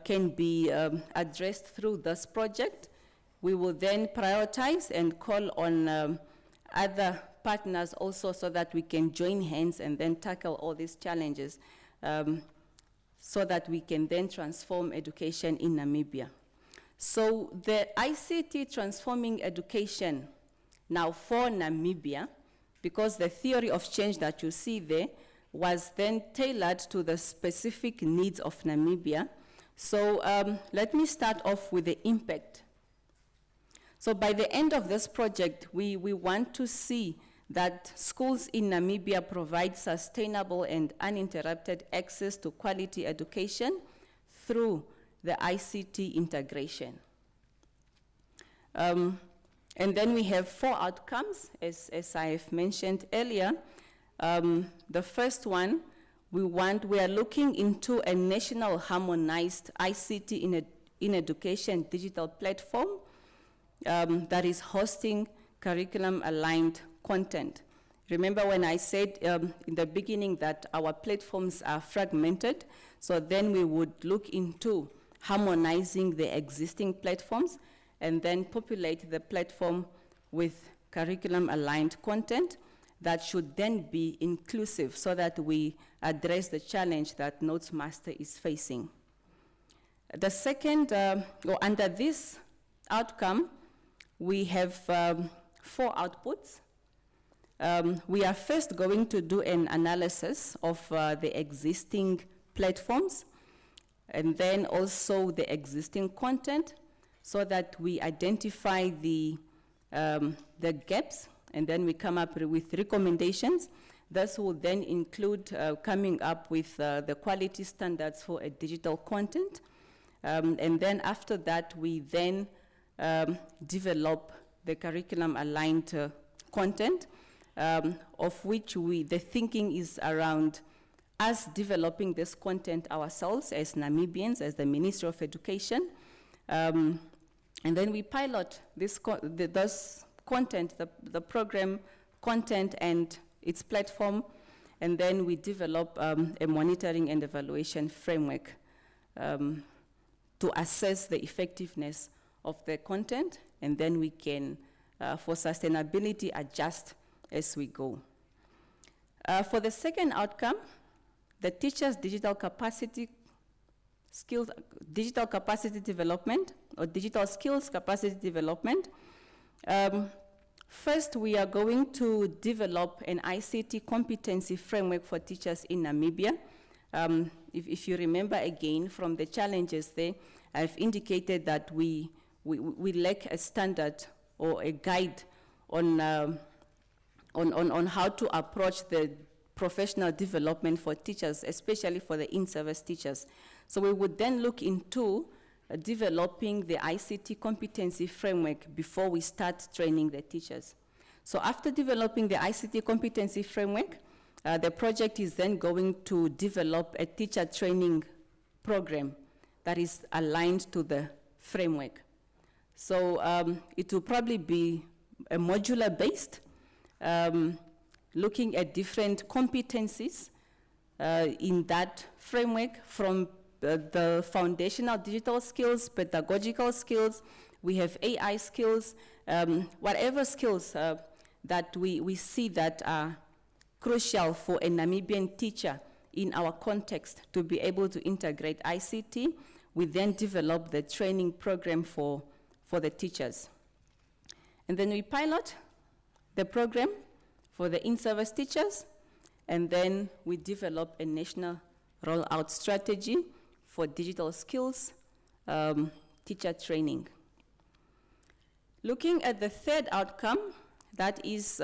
can be addressed through this project. We will then prioritize and call on other partners also so that we can join hands and then tackle all these challenges. So that we can then transform education in Namibia. So the ICT Transforming Education, now for Namibia, because the theory of change that you see there was then tailored to the specific needs of Namibia. So let me start off with the impact. So by the end of this project, we want to see that schools in Namibia provide sustainable and uninterrupted access to quality education through the ICT integration. And then we have 4 outcomes, as I have mentioned earlier. The first one, we are looking into a national harmonized ICT in education digital platform that is hosting curriculum-aligned content. Remember when I said in the beginning that our platforms are fragmented, so then we would look into harmonizing the existing platforms and then populate the platform with curriculum-aligned content that should then be inclusive so that we address the challenge that Notes Master is facing. The second, under this outcome, we have 4 outputs. We are first going to do an analysis of the existing platforms and then also the existing content so that we identify the gaps and then we come up with recommendations. This will then include coming up with the quality standards for a digital content. And then after that, we then develop the curriculum-aligned content, of which the thinking is around us developing this content ourselves as Namibians, as the Ministry of Education. And then we pilot this content, the program content and its platform, and then we develop a monitoring and evaluation framework to assess the effectiveness of the content, and then we can, for sustainability, adjust as we go. For the second outcome, the teachers' digital capacity development, or digital skills capacity development. First, we are going to develop an ICT competency framework for teachers in Namibia. If you remember again from the challenges there, I've indicated that we lack a standard or a guide on how to approach the professional development for teachers, especially for the in-service teachers. So we would then look into developing the ICT competency framework before we start training the teachers. So after developing the ICT competency framework, the project is then going to develop a teacher training program that is aligned to the framework. So it will probably be a modular based, looking at different competencies in that framework, from the foundational digital skills, pedagogical skills, we have AI skills, whatever skills that we see that are crucial for a Namibian teacher in our context to be able to integrate ICT. We then develop the training program for the teachers. And then we pilot the program for the in-service teachers, and then we develop a national rollout strategy for digital skills teacher training. Looking at the third outcome, that is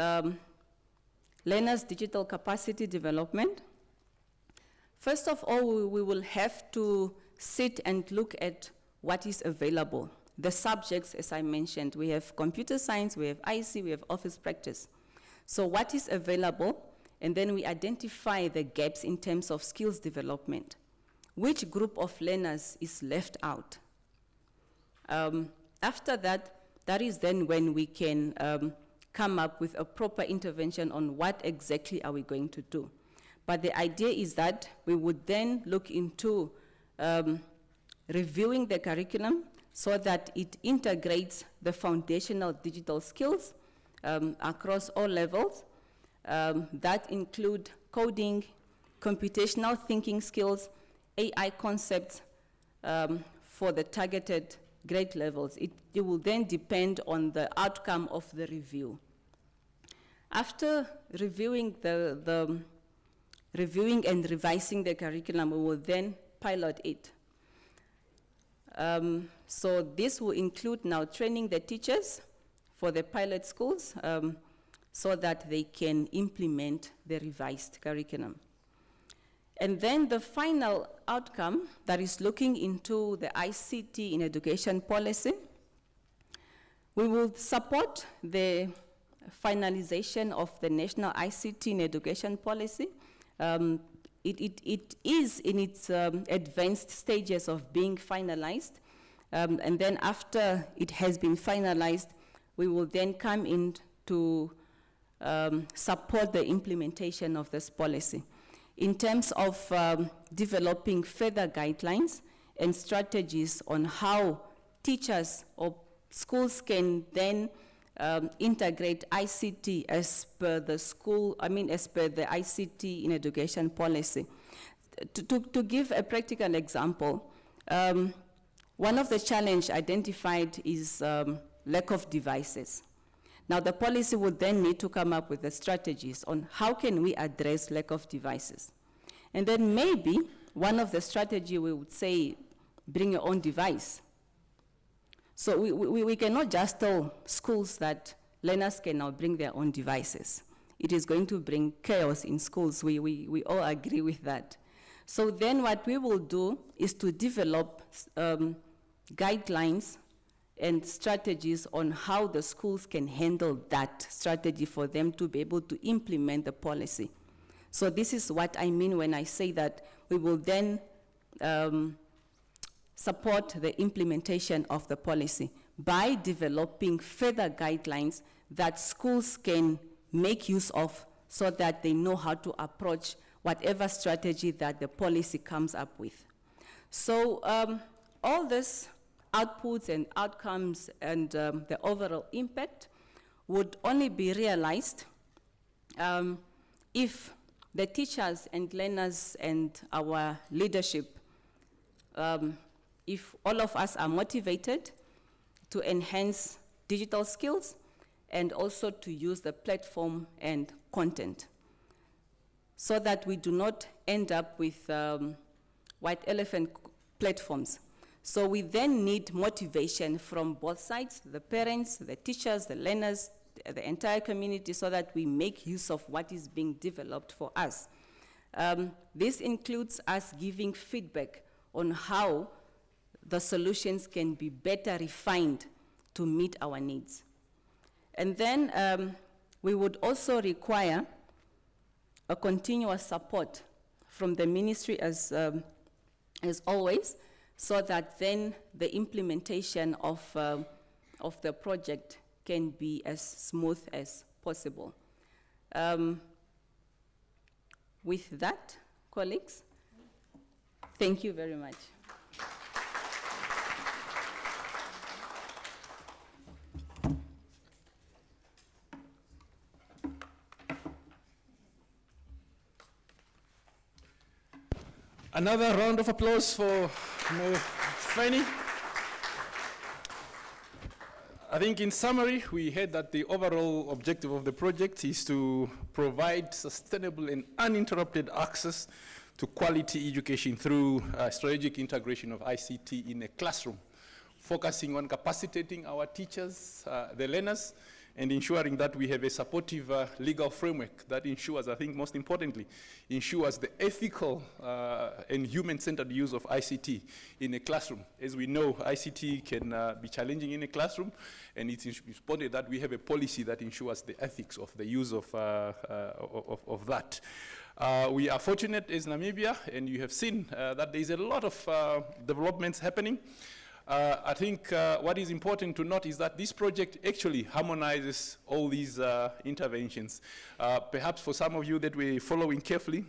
learners' digital capacity development. First of all, we will have to sit and look at what is available. The subjects, as I mentioned, we have computer science, we have IC, we have office practice. So what is available, and then we identify the gaps in terms of skills development. Which group of learners is left out? After that, that is then when we can come up with a proper intervention on what exactly are we going to do. But the idea is that we would then look into reviewing the curriculum so that it integrates the foundational digital skills across all levels. That include coding, computational thinking skills, AI concepts for the targeted grade levels. It will then depend on the outcome of the review. After reviewing reviewing and revising the curriculum, we will then pilot it. So this will include now training the teachers for the pilot schools so that they can implement the revised curriculum. And then the final outcome that is looking into the ICT in education policy, we will support the finalization of the national ICT in education policy. It is in its advanced stages of being finalized. And then after it has been finalized, we will then come in to support the implementation of this policy. In terms of developing further guidelines and strategies on how teachers or schools can then integrate ICT as per the as per the ICT in education policy. To give a practical example, one of the challenges identified is lack of devices. Now the policy would then need to come up with the strategies on how can we address lack of devices. And then maybe one of the strategy we would say, bring your own device. So we cannot just tell schools that learners can now bring their own devices. It is going to bring chaos in schools. We all agree with that. So then what we will do is to develop guidelines and strategies on how the schools can handle that strategy for them to be able to implement the policy. So this is what I mean when I say that we will then support the implementation of the policy by developing further guidelines that schools can make use of so that they know how to approach whatever strategy that the policy comes up with. So all this outputs and outcomes and the overall impact would only be realized if the teachers and learners and our leadership, if all of us are motivated to enhance digital skills and also to use the platform and content so that we do not end up with white elephant platforms. So we then need motivation from both sides, the parents, the teachers, the learners, the entire community, so that we make use of what is being developed for us. This includes us giving feedback on how the solutions can be better refined to meet our needs. And then we would also require a continuous support from the ministry as always, so that then the implementation of the project can be as smooth as possible. With that, colleagues, thank you very much. Another round of applause for Fanny. I think in summary, we heard that the overall objective of the project is to provide sustainable and uninterrupted access to quality education through strategic integration of ICT in a classroom, focusing on capacitating our teachers, the learners, and ensuring that we have a supportive legal framework that ensures, I think most importantly, ensures the ethical and human-centered use of ICT in a classroom. As we know, ICT can be challenging in a classroom, and it's important that we have a policy that ensures the ethics of the use of that. We are fortunate as Namibia, and you have seen that there is a lot of developments happening. I think what is important to note is that this project actually harmonizes all these interventions. Perhaps for some of you that were following carefully,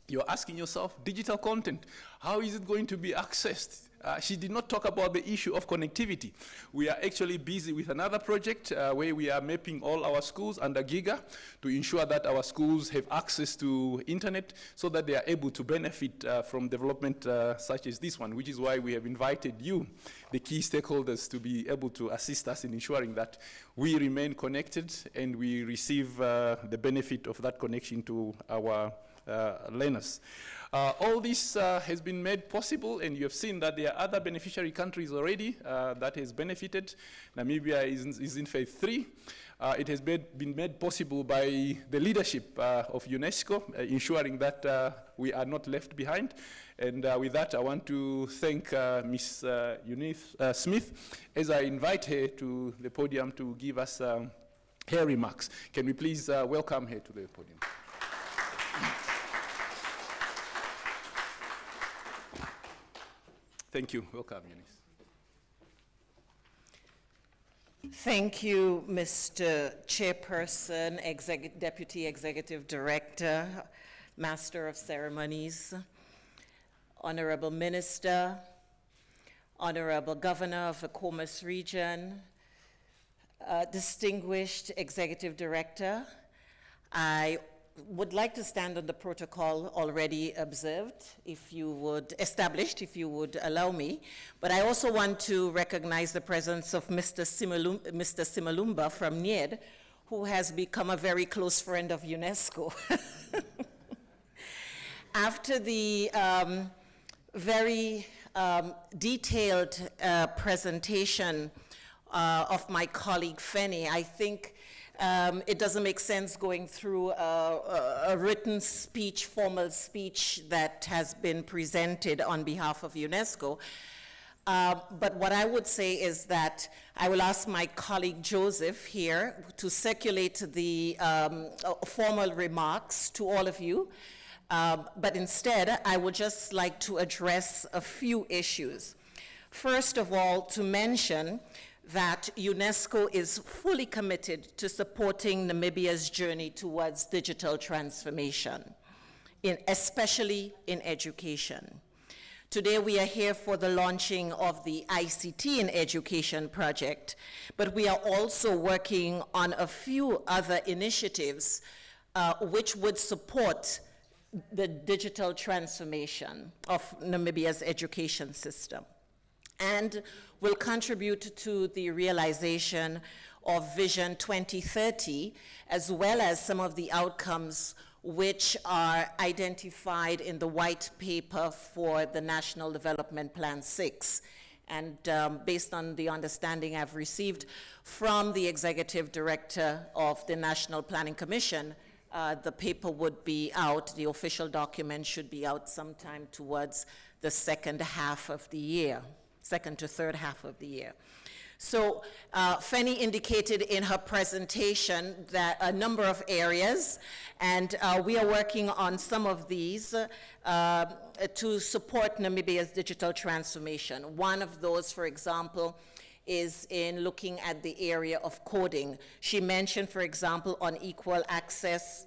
you're asking yourself, digital content, how is it going to be accessed? She did not talk about the issue of connectivity. We are actually busy with another project where we are mapping all our schools under GIGA to ensure that our schools have access to internet so that they are able to benefit from development such as this one, which is why we have invited you, the key stakeholders, to be able to assist us in ensuring that we remain connected and we receive the benefit of that connection to our learners. All this has been made possible, and you have seen that there are other beneficiary countries already that has benefited. Namibia is in phase 3. It has been made possible by the leadership of UNESCO, ensuring that we are not left behind. And with that, I want to thank Ms. Eunice Smith as I invite her to the podium to give us her remarks. Can we please welcome her to the podium? Thank you. Welcome, Eunice. Thank you, Mr. Chairperson, Deputy Executive Director, Master of Ceremonies, Honorable Minister, Honorable Governor of the Comas Region, Distinguished Executive Director. I would like to stand on the protocol already observed, established, if you would allow me. But I also want to recognize the presence of Mr. Simalumba from NIED, who has become a very close friend of UNESCO. After the very detailed presentation of my colleague Fanny, I think it doesn't make sense going through a written speech, formal speech that has been presented on behalf of UNESCO. But what I would say is that I will ask my colleague Joseph here to circulate the formal remarks to all of you. But instead, I would just like to address a few issues. First of all, to mention that UNESCO is fully committed to supporting Namibia's journey towards digital transformation, especially in education. Today we are here for the launching of the ICT in Education project, but we are also working on a few other initiatives which would support the digital transformation of Namibia's education system, and will contribute to the realization of Vision 2030, as well as some of the outcomes which are identified in the white paper for the National Development Plan 6. And based on the understanding I've received from the Executive Director of the National Planning Commission, the paper would be out, the official document should be out sometime towards the second half of the year. second to third half of the year. So Feni indicated in her presentation that a number of areas, and we are working on some of these to support Namibia's digital transformation. One of those, for example, is in looking at the area of coding. She mentioned, for example, on equal access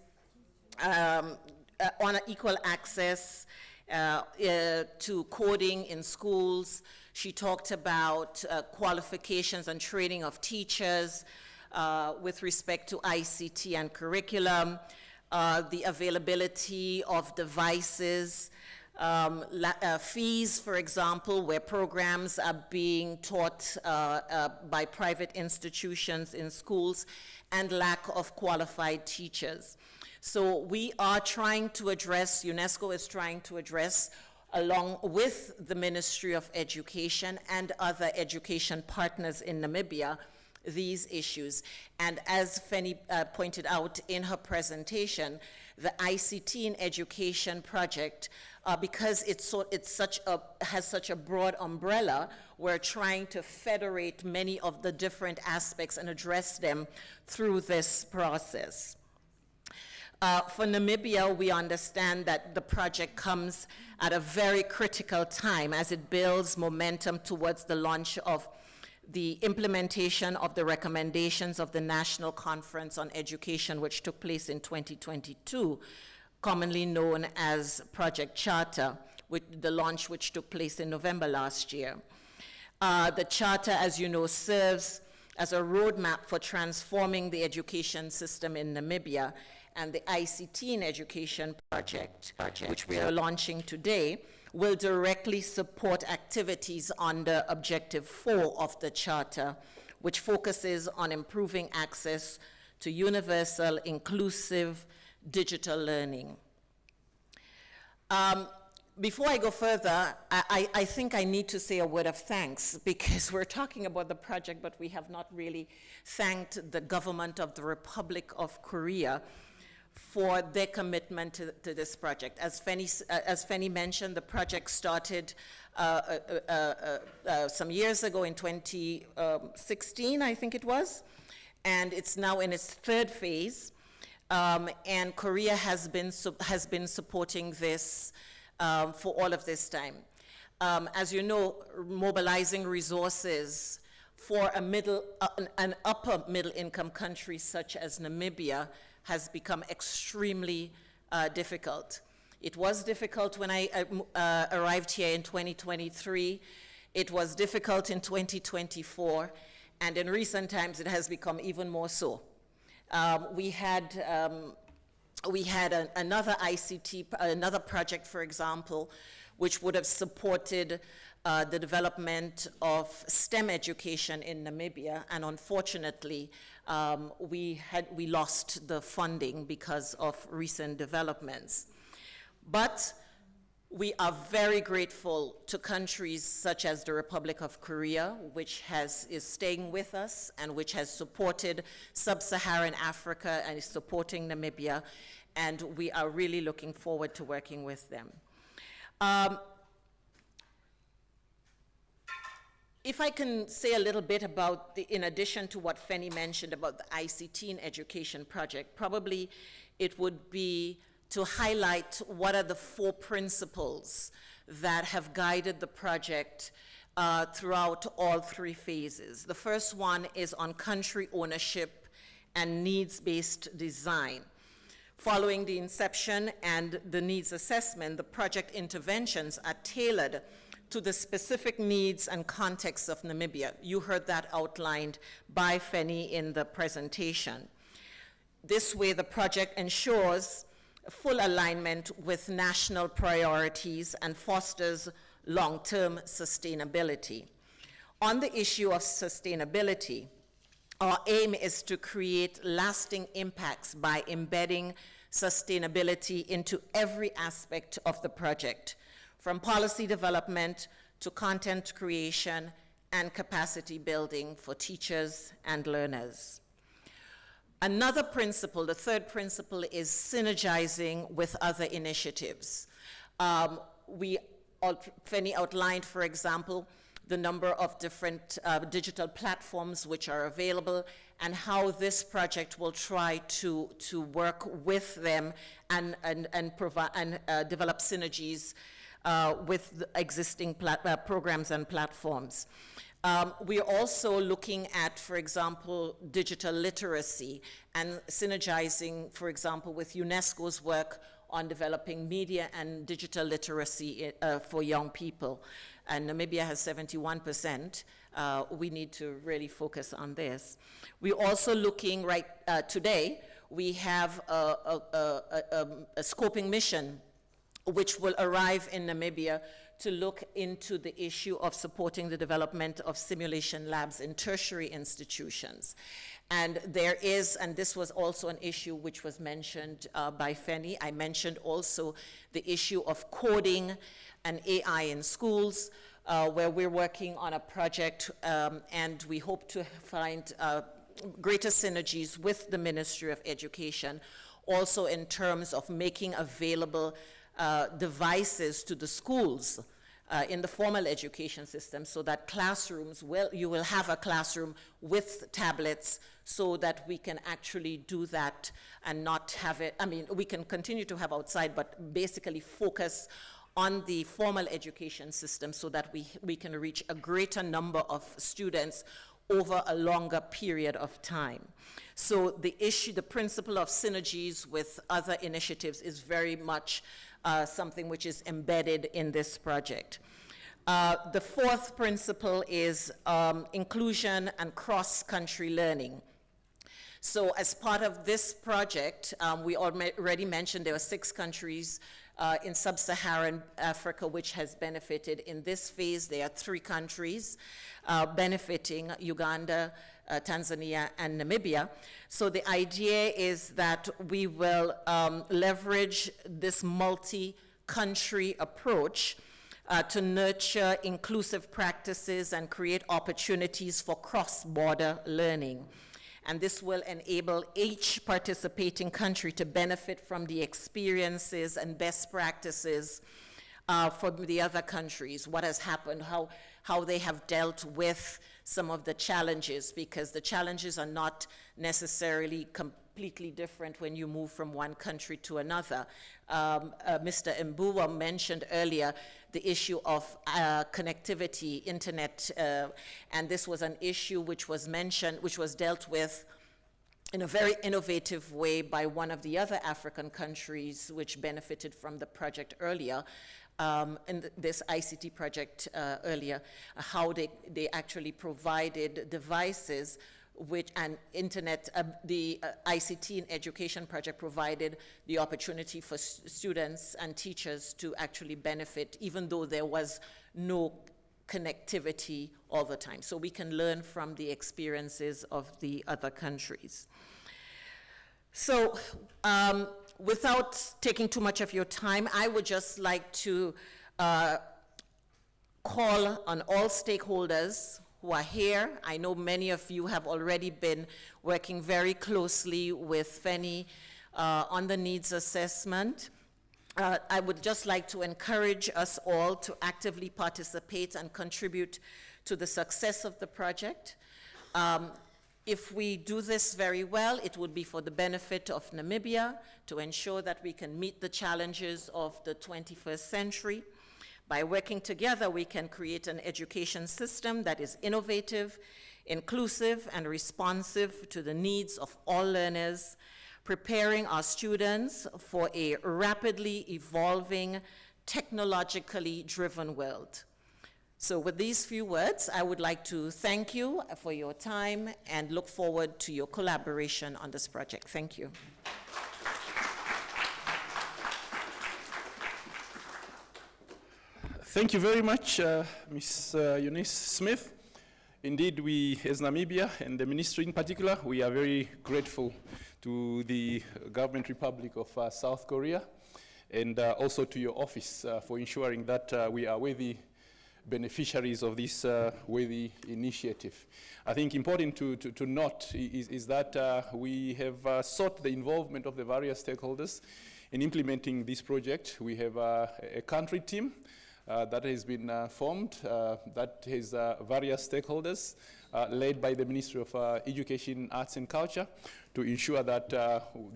to coding in schools. She talked about qualifications and training of teachers with respect to ICT and curriculum, the availability of devices, fees, for example, where programs are being taught by private institutions in schools, and lack of qualified teachers. So we are trying to address, UNESCO is trying to address, along with the Ministry of Education and other education partners in Namibia, these issues. And as Feni pointed out in her presentation, the ICT in Education Project, because has such a broad umbrella, we're trying to federate many of the different aspects and address them through this process. For Namibia, we understand that the project comes at a very critical time as it builds momentum towards the launch of the implementation of the recommendations of the National Conference on Education, which took place in 2022, commonly known as Project Charter, with the launch which took place in November last year. The Charter, as you know, serves as a roadmap for transforming the education system in Namibia, and the ICT in Education project, which we are launching today, will directly support activities under Objective 4 of the Charter, which focuses on improving access to universal, inclusive digital learning. Before I go further, I think I need to say a word of thanks, because we're talking about the project, but we have not really thanked the government of the Republic of Korea for their commitment to this project. As Feni mentioned, the project started some years ago in 2016, I think it was, and it's now in its third phase. And Korea has been supporting this for all of this time. As you know, mobilizing resources for an upper middle income country such as Namibia has become extremely difficult. It was difficult when I arrived here in 2023. It was difficult in 2024, and in recent times it has become even more so. We had another ICT, another project, for example, which would have supported the development of STEM education in Namibia, and unfortunately, we lost the funding because of recent developments. But we are very grateful to countries such as the Republic of Korea, which is staying with us and which has supported sub-Saharan Africa and is supporting Namibia, and we are really looking forward to working with them. If I can say a little bit about, in addition to what Feni mentioned about the ICT in Education project, probably it would be to highlight what are the 4 principles that have guided the project throughout all 3 phases. The first one is on country ownership and needs-based design. Following the inception and the needs assessment, the project interventions are tailored to the specific needs and context of Namibia. You heard that outlined by Feni in the presentation. This way, the project ensures full alignment with national priorities and fosters long-term sustainability. On the issue of sustainability, our aim is to create lasting impacts by embedding sustainability into every aspect of the project, from policy development to content creation and capacity building for teachers and learners. Another principle, the third principle, is synergizing with other initiatives. Feni outlined, for example, the number of different digital platforms which are available, and how this project will try to work with them and provide and develop synergies with the existing programs and platforms. We are also looking at, for example, digital literacy and synergizing, for example, with UNESCO's work on developing media and digital literacy for young people. And Namibia has 71%. We need to really focus on this. We're also looking today, we have a scoping mission which will arrive in Namibia to look into the issue of supporting the development of simulation labs in tertiary institutions. And there is, and this was also an issue which was mentioned by Feni. I mentioned also the issue of coding and AI in schools, where we're working on a project, and we hope to find greater synergies with the Ministry of Education, also in terms of making available devices to the schools in the formal education system, so that classrooms, you will have a classroom with tablets, so that we can actually do that and not have it, I mean, we can continue to have outside, but basically focus on the formal education system so that we can reach a greater number of students over a longer period of time. So the issue, the principle of synergies with other initiatives is very much something which is embedded in this project. The fourth principle is inclusion and cross-country learning. So as part of this project, we already mentioned there are 6 countries in sub-Saharan Africa which has benefited. In this phase, there are 3 countries benefiting: Uganda, Tanzania, and Namibia. So the idea is that we will leverage this multi-country approach to nurture inclusive practices and create opportunities for cross-border learning. And this will enable each participating country to benefit from the experiences and best practices from the other countries, what has happened, how they have dealt with some of the challenges, because the challenges are not necessarily completely different when you move from one country to another. Mr. Mbuwa mentioned earlier the issue of connectivity, internet, and this was an issue which was mentioned, which was dealt with in a very innovative way by one of the other African countries which benefited from the project earlier, in this ICT project earlier, how they actually provided devices and internet, the ICT in Education Project provided the opportunity for students and teachers to actually benefit, even though there was no connectivity all the time. So we can learn from the experiences of the other countries. So without taking too much of your time, I would just like to call on all stakeholders who are here. I know many of you have already been working very closely with Feni on the needs assessment. I would just like to encourage us all to actively participate and contribute to the success of the project. If we do this very well, it would be for the benefit of Namibia, to ensure that we can meet the challenges of the 21st century. By working together, we can create an education system that is innovative, inclusive, and responsive to the needs of all learners, preparing our students for a rapidly evolving, technologically driven world. So with these few words, I would like to thank you for your time and look forward to your collaboration on this project. Thank you. Thank you very much, Ms. Eunice Smith. Indeed, we, as Namibia, and the ministry in particular, we are very grateful to the Government Republic of South Korea, and also to your office for ensuring that we are worthy beneficiaries of this worthy initiative. I think important to note is that we have sought the involvement of the various stakeholders in implementing this project. We have a country team that has been formed, that has various stakeholders, led by the Ministry of Education, Arts and Culture, to ensure that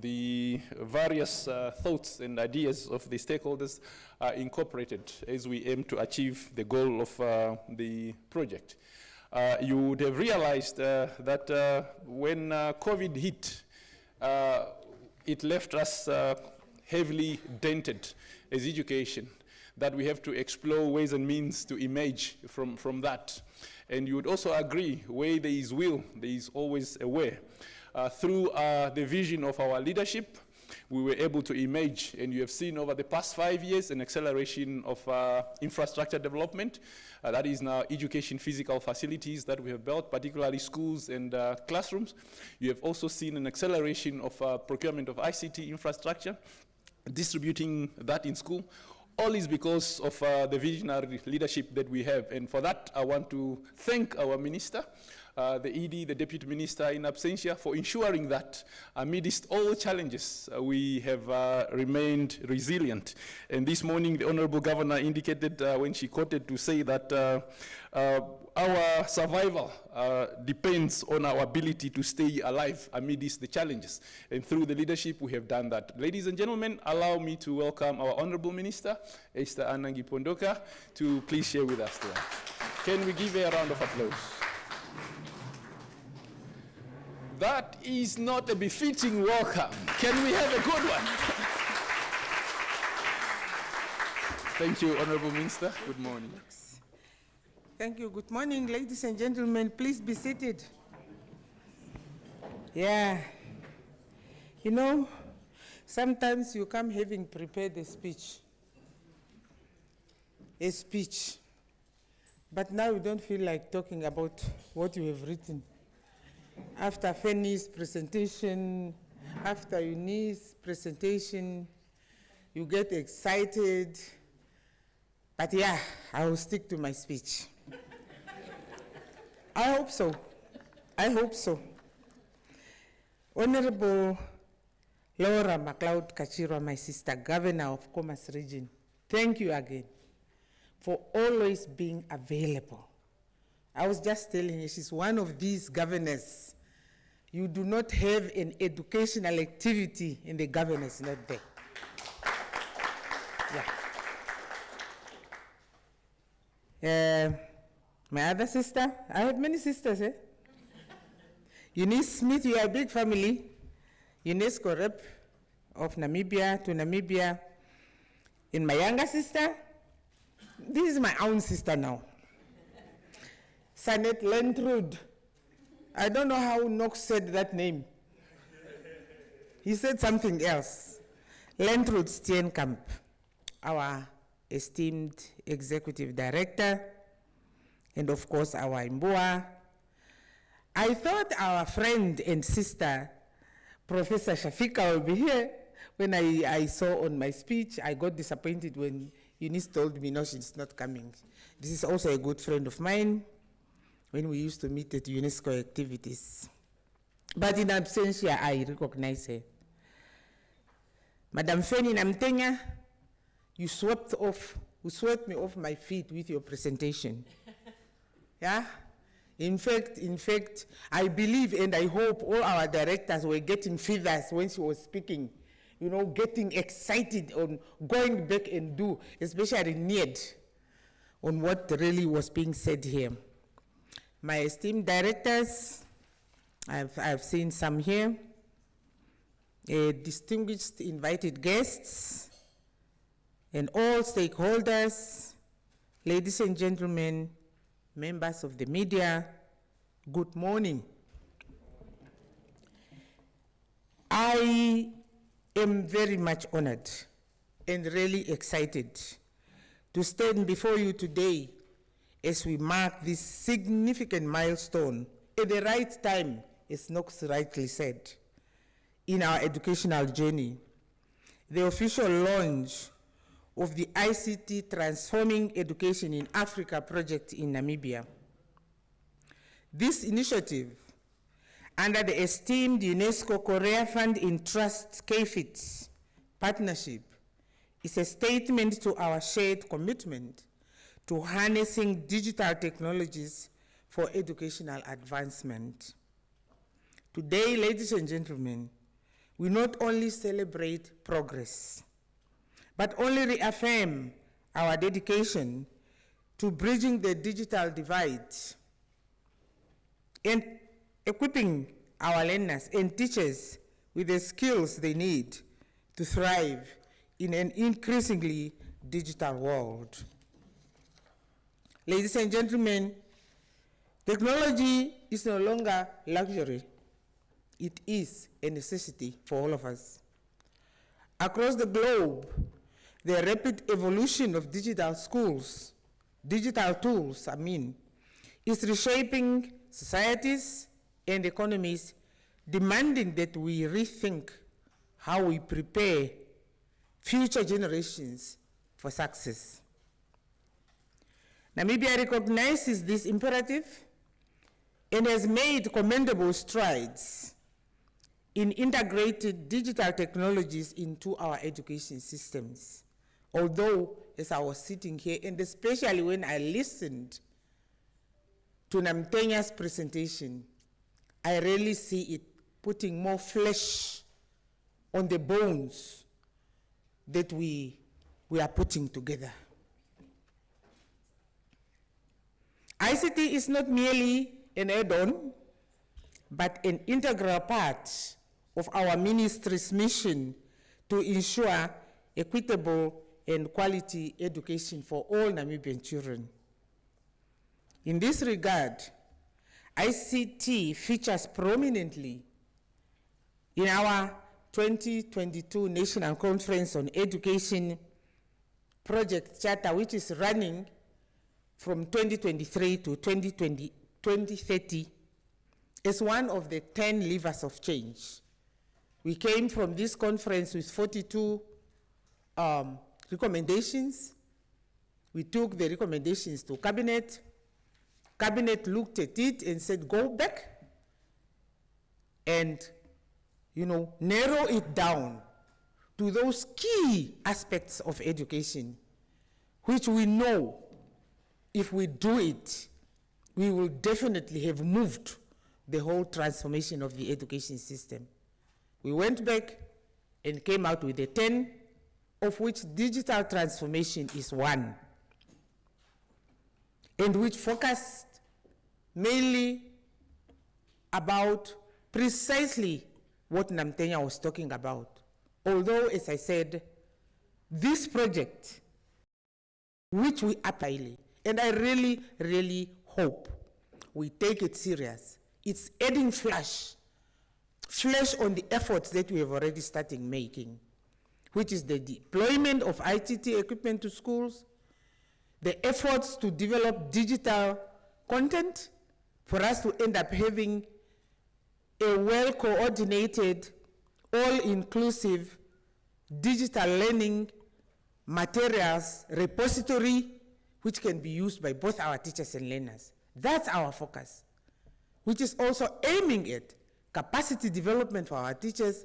the various thoughts and ideas of the stakeholders are incorporated as we aim to achieve the goal of the project. You would have realized that when COVID hit, it left us heavily dented as education, that we have to explore ways and means to emerge from that. And you would also agree, where there is will, there is always a way. Through the vision of our leadership, we were able to emerge, and you have seen over the past 5 years an acceleration of infrastructure development. That is now education physical facilities that we have built, particularly schools and classrooms. You have also seen an acceleration of procurement of ICT infrastructure, distributing that in school. All is because of the visionary leadership that we have. And for that, I want to thank our minister, the ED, the Deputy Minister in absentia, for ensuring that amidst all challenges, we have remained resilient. And this morning, the Honorable Governor indicated when she quoted to say that our survival depends on our ability to stay alive amidst the challenges. And through the leadership, we have done that. Ladies and gentlemen, allow me to welcome our Honorable Minister, Esther Anangi Pondoka, to please share with us today. Can we give her a round of applause? That is not a befitting welcome. Can we have a good one? Thank you, Honorable Minister. Good morning. Thank you. Good morning, ladies and gentlemen. Please be seated. Yeah. You know, sometimes you come having prepared a speech, but now you don't feel like talking about what you have written. After Fanny's presentation, after Eunice's presentation, you get excited. But yeah, I will stick to my speech. I hope so. I hope so. Honorable Laura MacLeod Kachirwa, my sister, Governor of Commerce Region, thank you again for always being available. I was just telling you, she's one of these governors. You do not have an educational activity in the governors, not there. Yeah. My other sister, I have many sisters, eh? Eunice Smith, you are a big family. UNESCO rep of Namibia to Namibia. And my younger sister, this is my own sister now. Sanet Lentrud. I don't know how Knox said that name. He said something else. Lentrud Steenkamp, our esteemed executive director, and of course our Imbua. I thought our friend and sister, Professor Shafika, will be here. When I saw on my speech, I got disappointed when Eunice told me, no, she's not coming. This is also a good friend of mine, when we used to meet at UNESCO activities. But in absentia, I recognize her. Madam Fanny Namtenya, you swept me off my feet with your presentation. Yeah? In fact, I believe and I hope all our directors were getting feathers when she was speaking, you know, getting excited on going back and do, especially Ned, on what really was being said here. My esteemed directors, I've seen some here, distinguished invited guests, and all stakeholders, ladies and gentlemen, members of the media, good morning. I am very much honored and really excited to stand before you today as we mark this significant milestone at the right time, as Knox rightly said, in our educational journey, the official launch of the ICT Transforming Education in Africa project in Namibia. This initiative, under the esteemed UNESCO Korea Fund in Trust KFIT partnership, is a statement to our shared commitment to harnessing digital technologies for educational advancement. Today, ladies and gentlemen, we not only celebrate progress, but only reaffirm our dedication to bridging the digital divide and equipping our learners and teachers with the skills they need to thrive in an increasingly digital world. Ladies and gentlemen, technology is no longer luxury. It is a necessity for all of us. Across the globe, the rapid evolution of digital tools, is reshaping societies and economies, demanding that we rethink how we prepare future generations for success. Namibia recognizes this imperative and has made commendable strides in integrated digital technologies into our education systems. Although, as I was sitting here, and especially when I listened to Namtenya's presentation, I really see it putting more flesh on the bones that we are putting together. ICT is not merely an add-on, but an integral part of our ministry's mission to ensure equitable and quality education for all Namibian children. In this regard, ICT features prominently in our 2022 National Conference on Education Project Charter, which is running from 2023 to 2030, as one of the 10 levers of change. We came from this conference with 42 recommendations. We took the recommendations to Cabinet. Cabinet looked at it and said, go back and, narrow it down to those key aspects of education, which we know if we do it, we will definitely have moved the whole transformation of the education system. We went back and came out with the 10, of which digital transformation is one, and which focused mainly about precisely what Namtenya was talking about. Although, as I said, this project, which we apply, and I really, really hope we take it serious. It's adding flesh on the efforts that we have already started making, which is the deployment of ICT equipment to schools, the efforts to develop digital content for us to end up having a well-coordinated, all-inclusive digital learning materials repository which can be used by both our teachers and learners. That's our focus, which is also aiming at capacity development for our teachers,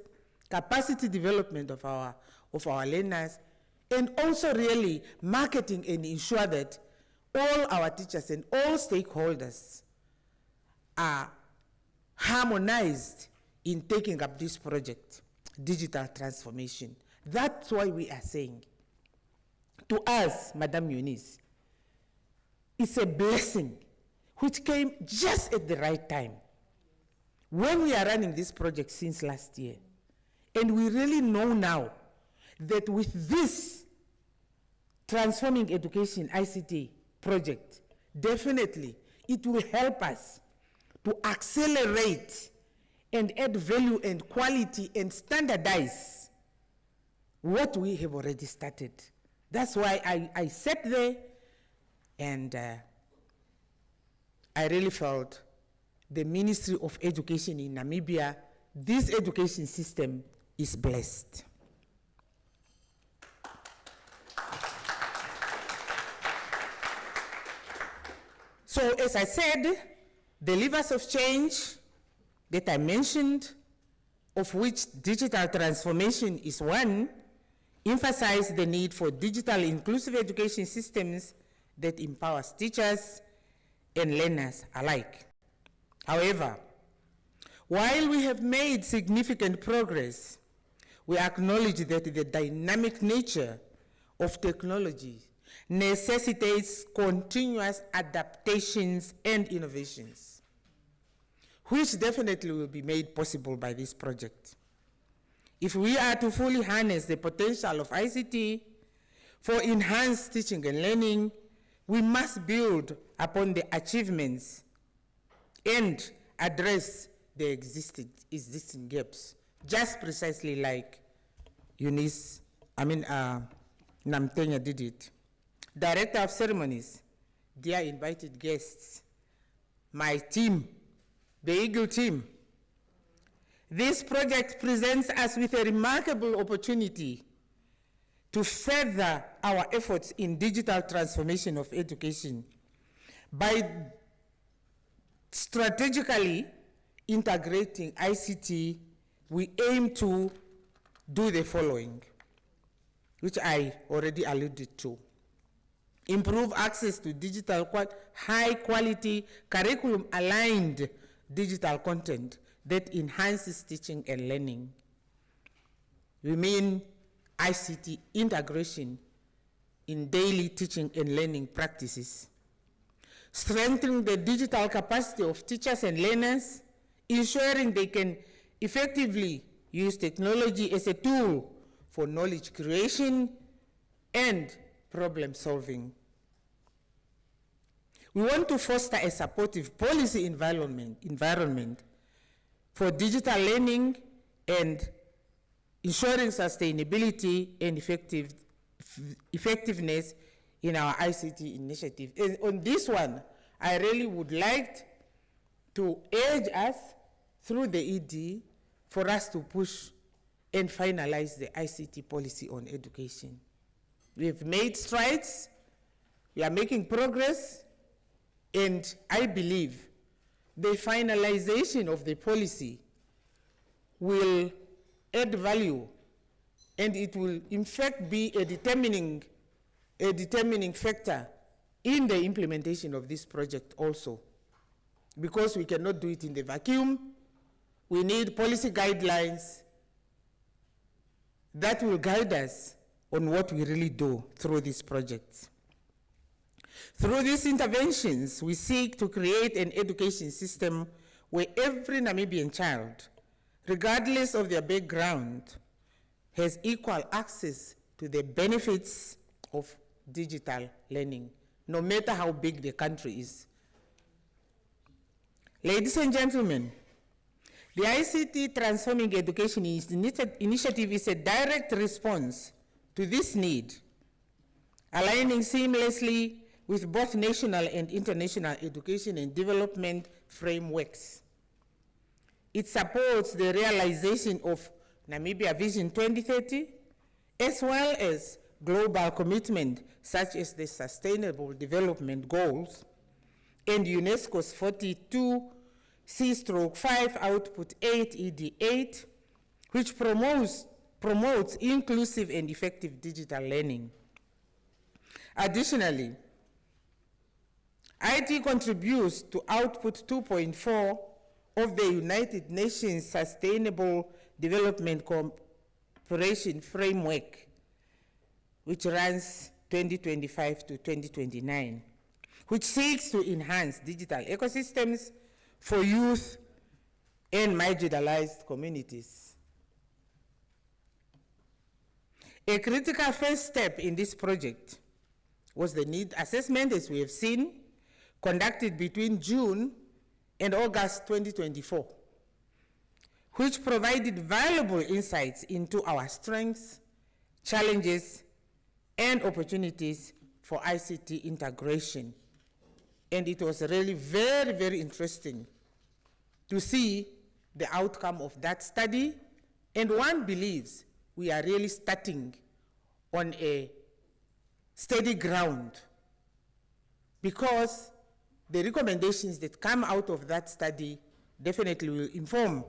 capacity development of our learners, and also really marketing and ensure that all our teachers and all stakeholders are harmonized in taking up this project, digital transformation. That's why we are saying to us, Madam Eunice, it's a blessing which came just at the right time when we are running this project since last year. And we really know now that with this Transforming Education ICT project, definitely it will help us to accelerate and add value and quality and standardize what we have already started. That's why I sat there and I really felt the Ministry of Education in Namibia, this education system is blessed. So as I said, the levers of change that I mentioned, of which digital transformation is one, emphasize the need for digital inclusive education systems that empowers teachers and learners alike. However, while we have made significant progress, we acknowledge that the dynamic nature of technology necessitates continuous adaptations and innovations, which definitely will be made possible by this project. If we are to fully harness the potential of ICT for enhanced teaching and learning, we must build upon the achievements and address the existing gaps, just precisely like Namtenya did it. Director of Ceremonies, dear invited guests, my team, the Eagle team, this project presents us with a remarkable opportunity to further our efforts in digital transformation of education by strategically integrating ICT. We aim to do the following, which I already alluded to. Improve access to digital high quality curriculum aligned digital content that enhances teaching and learning. We mean ICT integration in daily teaching and learning practices. Strengthening the digital capacity of teachers and learners, ensuring they can effectively use technology as a tool for knowledge creation and problem solving. We want to foster a supportive policy environment for digital learning and ensuring sustainability and effectiveness in our ICT initiative. And on this one, I really would like to urge us through the ED for us to push and finalize the ICT policy on education. We've made strides, we are making progress, and I believe the finalization of the policy will add value, and it will in fact be a determining factor in the implementation of this project also. Because we cannot do it in the vacuum, we need policy guidelines that will guide us on what we really do through these projects. Through these interventions, we seek to create an education system where every Namibian child, regardless of their background, has equal access to the benefits of digital learning, no matter how big the country is. Ladies and gentlemen, the ICT Transforming Education Initiative is a direct response to this need, aligning seamlessly with both national and international education and development frameworks. It supports the realization of Namibia Vision 2030, as well as global commitment such as the Sustainable Development Goals and UNESCO's 42 C/5 Output 8 ED8, which promotes inclusive and effective digital learning. Additionally, IT contributes to Output 2.4 of the United Nations Sustainable Development Cooperation Framework, which runs 2025 to 2029, which seeks to enhance digital ecosystems for youth and marginalized communities. A critical first step in this project was the need assessment, as we have seen, conducted between June and August 2024, which provided valuable insights into our strengths, challenges, and opportunities for ICT integration. And it was really very, very interesting to see the outcome of that study. And one believes we are really starting on a steady ground, because the recommendations that come out of that study definitely will inform,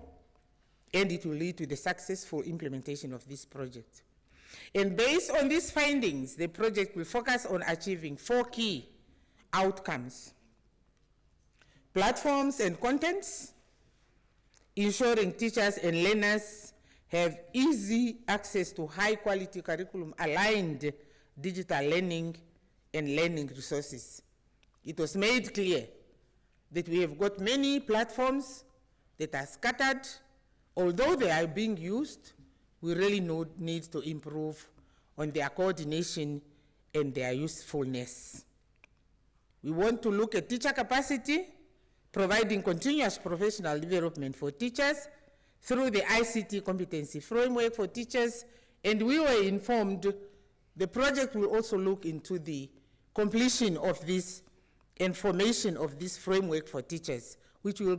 and it will lead to the successful implementation of this project. And based on these findings, the project will focus on achieving 4 key outcomes. Platforms and contents, ensuring teachers and learners have easy access to high quality curriculum aligned digital learning and learning resources. It was made clear that we have got many platforms that are scattered. Although they are being used, we really need to improve on their coordination and their usefulness. We want to look at teacher capacity, providing continuous professional development for teachers through the ICT competency framework for teachers, and we were informed the project will also look into the completion of this and formation of this framework for teachers, which will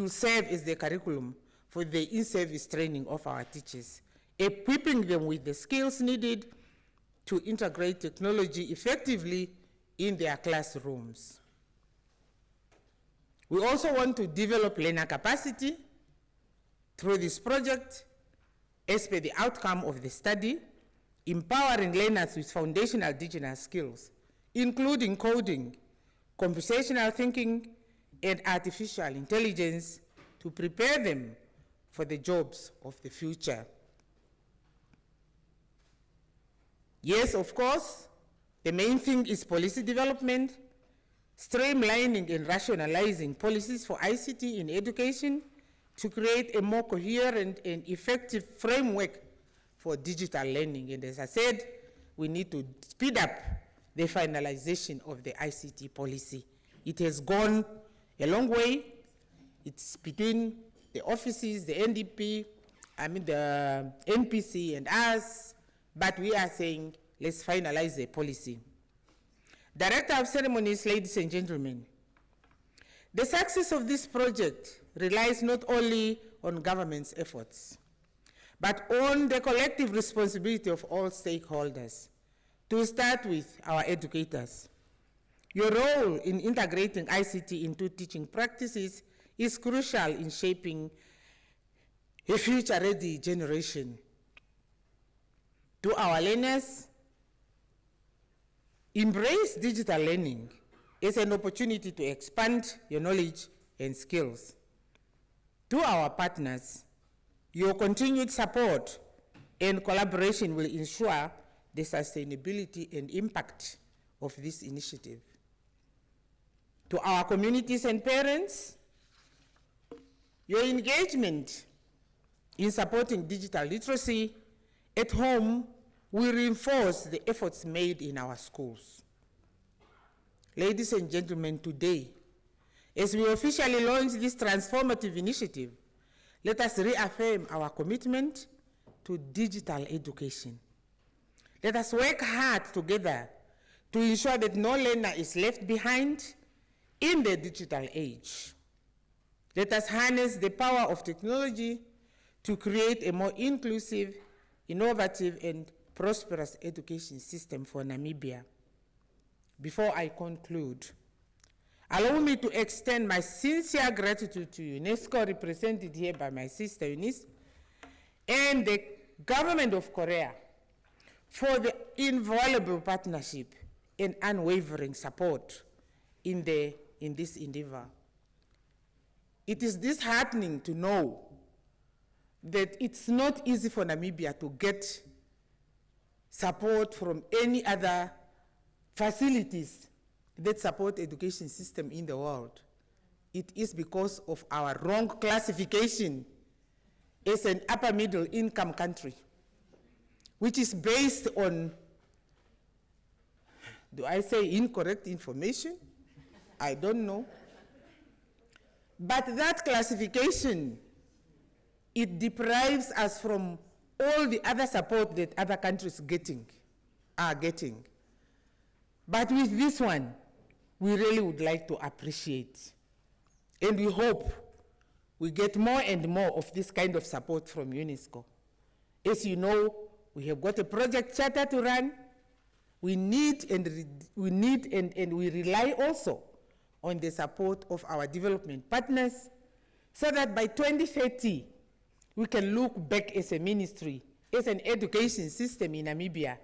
serve as the curriculum for the in-service training of our teachers, equipping them with the skills needed to integrate technology effectively in their classrooms. We also want to develop learner capacity through this project as per the outcome of the study, empowering learners with foundational digital skills, including coding, conversational thinking, and artificial intelligence to prepare them for the jobs of the future. Yes, of course, the main thing is policy development, streamlining and rationalizing policies for ICT in education to create a more coherent and effective framework for digital learning. And as I said, we need to speed up the finalization of the ICT policy. It has gone a long way. It's between the offices, the NDP, the NPC and us, but we are saying, let's finalize the policy. Director of Ceremonies, ladies and gentlemen, the success of this project relies not only on government's efforts, but on the collective responsibility of all stakeholders. To start with, our educators. Your role in integrating ICT into teaching practices is crucial in shaping a future-ready generation. To our learners, embrace digital learning as an opportunity to expand your knowledge and skills. To our partners, your continued support and collaboration will ensure the sustainability and impact of this initiative. To our communities and parents, your engagement in supporting digital literacy at home will reinforce the efforts made in our schools. Ladies and gentlemen, today, as we officially launch this transformative initiative, let us reaffirm our commitment to digital education. Let us work hard together to ensure that no learner is left behind in the digital age. Let us harness the power of technology to create a more inclusive, innovative, and prosperous education system for Namibia. Before I conclude, allow me to extend my sincere gratitude to UNESCO, represented here by my sister Eunice, and the government of Korea for the invaluable partnership and unwavering support in this endeavor. It is disheartening to know that it's not easy for Namibia to get support from any other facilities that support education system in the world. It is because of our wrong classification as an upper middle income country, which is based on, do I say incorrect information? I don't know. But that classification, it deprives us from all the other support that other countries are getting. But with this one, we really would like to appreciate. And we hope we get more and more of this kind of support from UNESCO. As you know, we have got a project charter to run. We need and we rely also on the support of our development partners so that by 2030, we can look back as a ministry, as an education system in Namibia,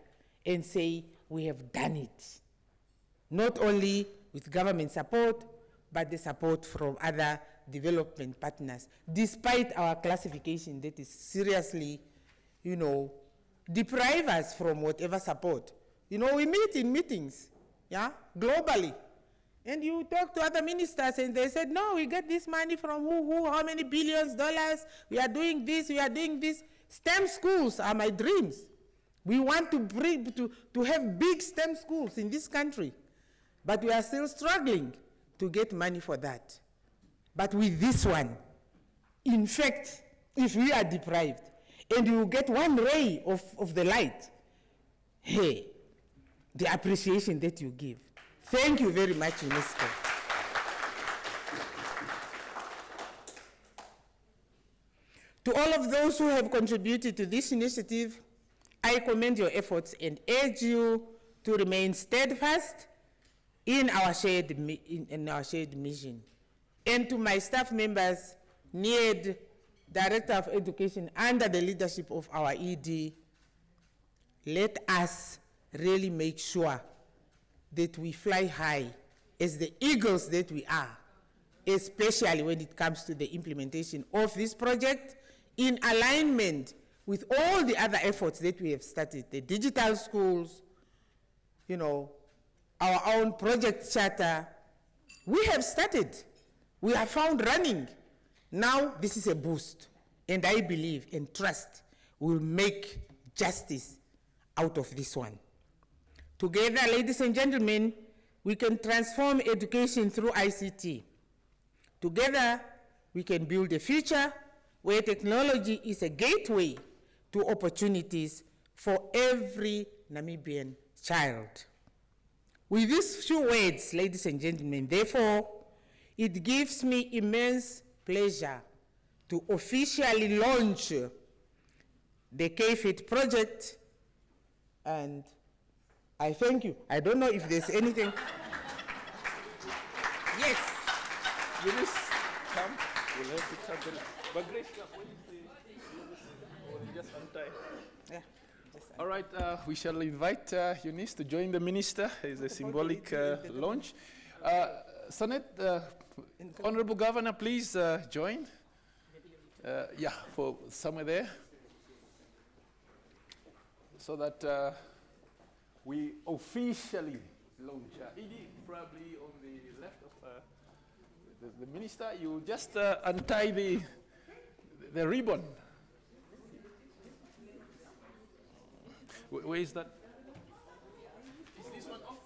and say, we have done it. not only with government support, but the support from other development partners, despite our classification that is seriously, you know, deprive us from whatever support. You know, we meet in meetings, yeah, globally. And you talk to other ministers and they said, no, we get this money from who, how many billions dollars, we are doing this, we are doing this. STEM schools are my dreams. We want to bring, to have big STEM schools in this country. But we are still struggling to get money for that. But with this one, in fact, if we are deprived and you get one ray of the light, hey, the appreciation that you give. Thank you very much, UNESCO. To all of those who have contributed to this initiative, I commend your efforts and urge you to remain steadfast in our shared mission. And to my staff members, NIED, Director of Education, under the leadership of our ED, let us really make sure that we fly high as the eagles that we are, especially when it comes to the implementation of this project in alignment with all the other efforts that we have started, the digital schools, you know, our own project charter. We have started. We are found running. Now this is a boost, and I believe and trust we'll make justice out of this one. Together, ladies and gentlemen, we can transform education through ICT. Together, we can build a future where technology is a gateway to opportunities for every Namibian child. With these few words, ladies and gentlemen, therefore, it gives me immense pleasure to officially launch the KFIT project, and I thank you. I don't know if there's anything. Yes. Eunice, come. We'll have to cut the. But Grace, what is the? Or you just untie? Yeah. All right. We shall invite Eunice to join the minister. It's a symbolic launch. Sonet, Honorable Governor, please join. Yeah, for somewhere there, so that we officially launch. Edie, probably on the left of the minister. You just untie the ribbon. Where is that? Is this one off?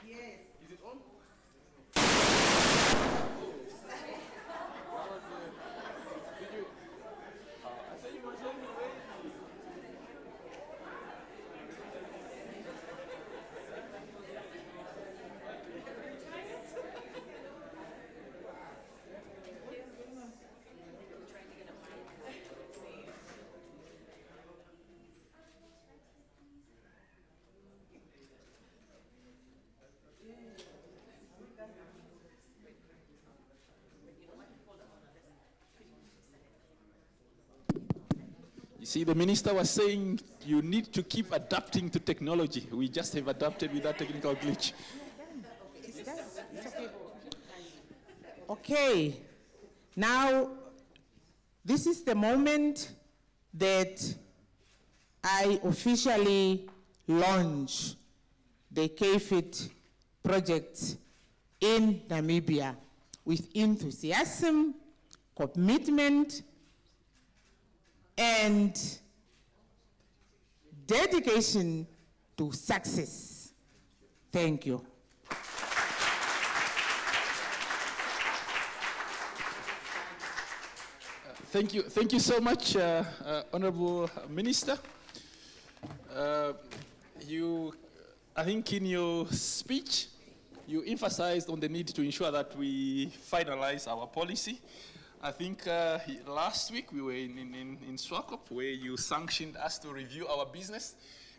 Yes. Is it on? Did you? I said you must let me wait. You see, the minister was saying you need to keep adapting to technology. We just have adapted with that technical glitch. It's done. It's okay. Okay. Now, this is the moment that I officially launch the KFIT project in Namibia with enthusiasm, commitment, and dedication to success. Thank you. Thank you so much, Honorable Minister. I think in your speech, you emphasized on the need to ensure that we finalize our policy. I think last week we were in Swakop, where you sanctioned us to review our business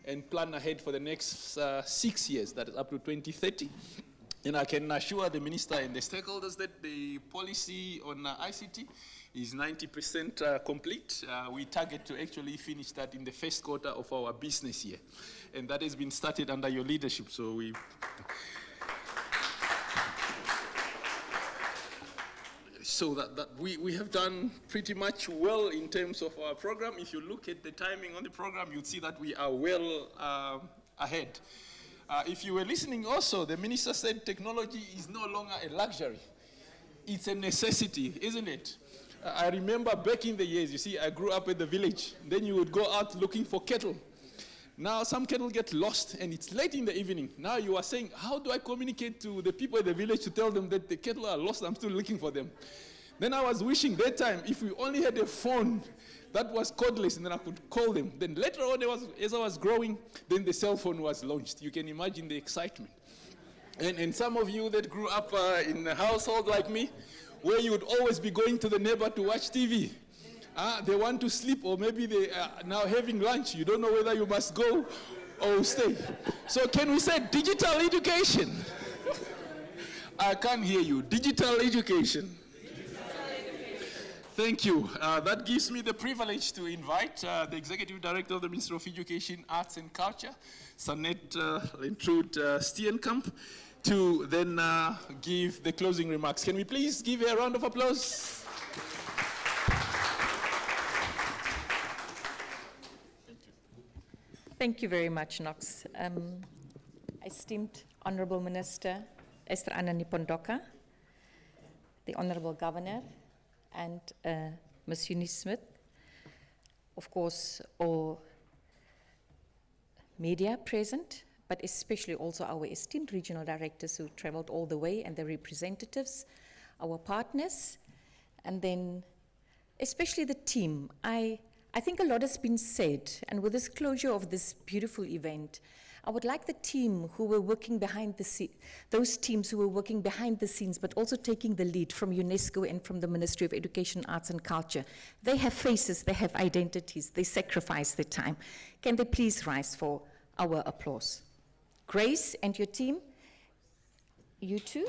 and plan ahead for the next 6 years, that is up to 2030. And I can assure the minister and the stakeholders that the policy on ICT is 90% complete. We target to actually finish that in the first quarter of our business year. And that has been started under your leadership. So we have done pretty much well in terms of our program. If you look at the timing on the program, you'd see that we are well ahead. If you were listening also, the minister said technology is no longer a luxury. It's a necessity, isn't it? I remember back in the years, you see, I grew up in the village. Then you would go out looking for cattle. Now some cattle get lost and it's late in the evening. Now you are saying, how do I communicate to the people in the village to tell them that the cattle are lost, I'm still looking for them? Then I was wishing that time, if we only had a phone that was cordless and then I could call them. Then later on, as I was growing, then the cell phone was launched. You can imagine the excitement. And some of you that grew up in a household like me, where you would always be going to the neighbor to watch TV. They want to sleep, or maybe they are now having lunch. You don't know whether you must go or stay. So can we say digital education? I can't hear you. Digital education. Thank you. That gives me the privilege to invite the Executive Director of the Ministry of Education, Arts and Culture, Sanet Lentrude Steenkamp, to then give the closing remarks. Can we please give her a round of applause? Thank you very much, Knox. Esteemed Honourable Minister Esther Anna Nipondoka, the Honourable Governor, and Ms. Eunice Smith, of course, all media present, but especially also our esteemed regional directors who traveled all the way, and their representatives, our partners, and then especially the team. I think a lot has been said, and with this closure of this beautiful event, I would like the team who were working behind the scenes, those teams who were working behind the scenes, but also taking the lead from UNESCO and from the Ministry of Education, Arts and Culture. They have faces, they have identities, they sacrifice their time. Can they please rise for our applause? Grace and your team, you too,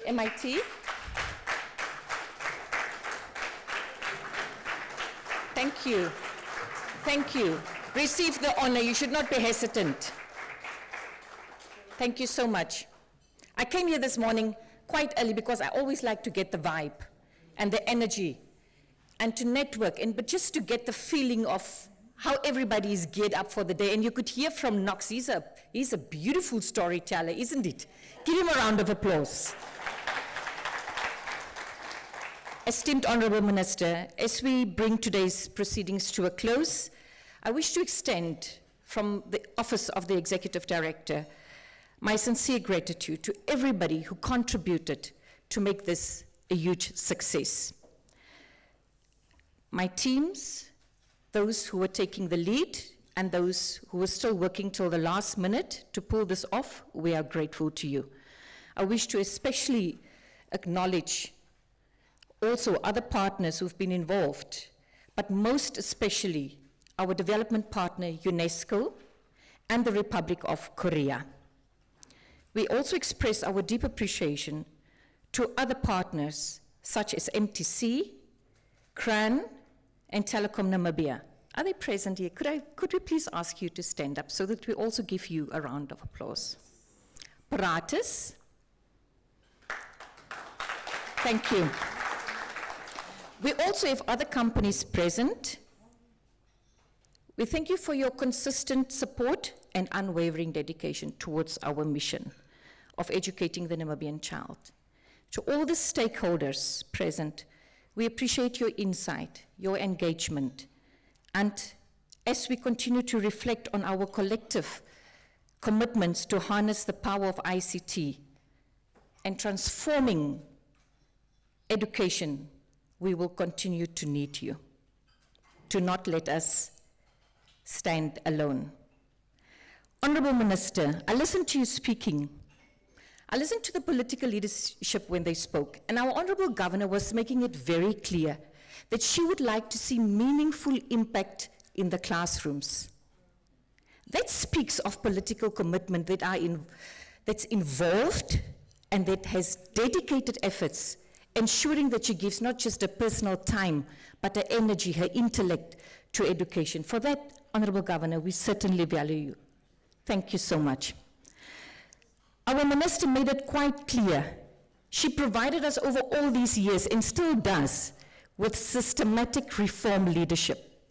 MIT. Thank you. Thank you. Receive the honor. You should not be hesitant. Thank you so much. I came here this morning quite early because I always like to get the vibe and the energy and to network, but just to get the feeling of how everybody is geared up for the day. And you could hear from Knox, he's a beautiful storyteller, isn't it? Give him a round of applause. Esteemed Honourable Minister, as we bring today's proceedings to a close, I wish to extend from the Office of the Executive Director my sincere gratitude to everybody who contributed to make this a huge success. My teams, those who were taking the lead, and those who were still working till the last minute to pull this off, we are grateful to you. I wish to especially acknowledge also other partners who've been involved, but most especially our development partner, UNESCO, and the Republic of Korea. We also express our deep appreciation to other partners such as MTC, CRAN, and Telecom Namibia. Are they present here? Could we please ask you to stand up so that we also give you a round of applause? Paratus. Thank you. We also have other companies present. We thank you for your consistent support and unwavering dedication towards our mission of educating the Namibian child. To all the stakeholders present, we appreciate your insight, your engagement, and as we continue to reflect on our collective commitments to harness the power of ICT and transforming education, we will continue to need you. Do not let us stand alone. Honourable Minister, I listened to you speaking. I listened to the political leadership when they spoke, and our Honourable Governor was making it very clear that she would like to see meaningful impact in the classrooms. That speaks of political commitment that's involved and that has dedicated efforts, ensuring that she gives not just her personal time, but her energy, her intellect to education. For that, Honorable Governor, we certainly value you. Thank you so much. Our minister made it quite clear. She provided us over all these years, and still does, with systematic reform leadership.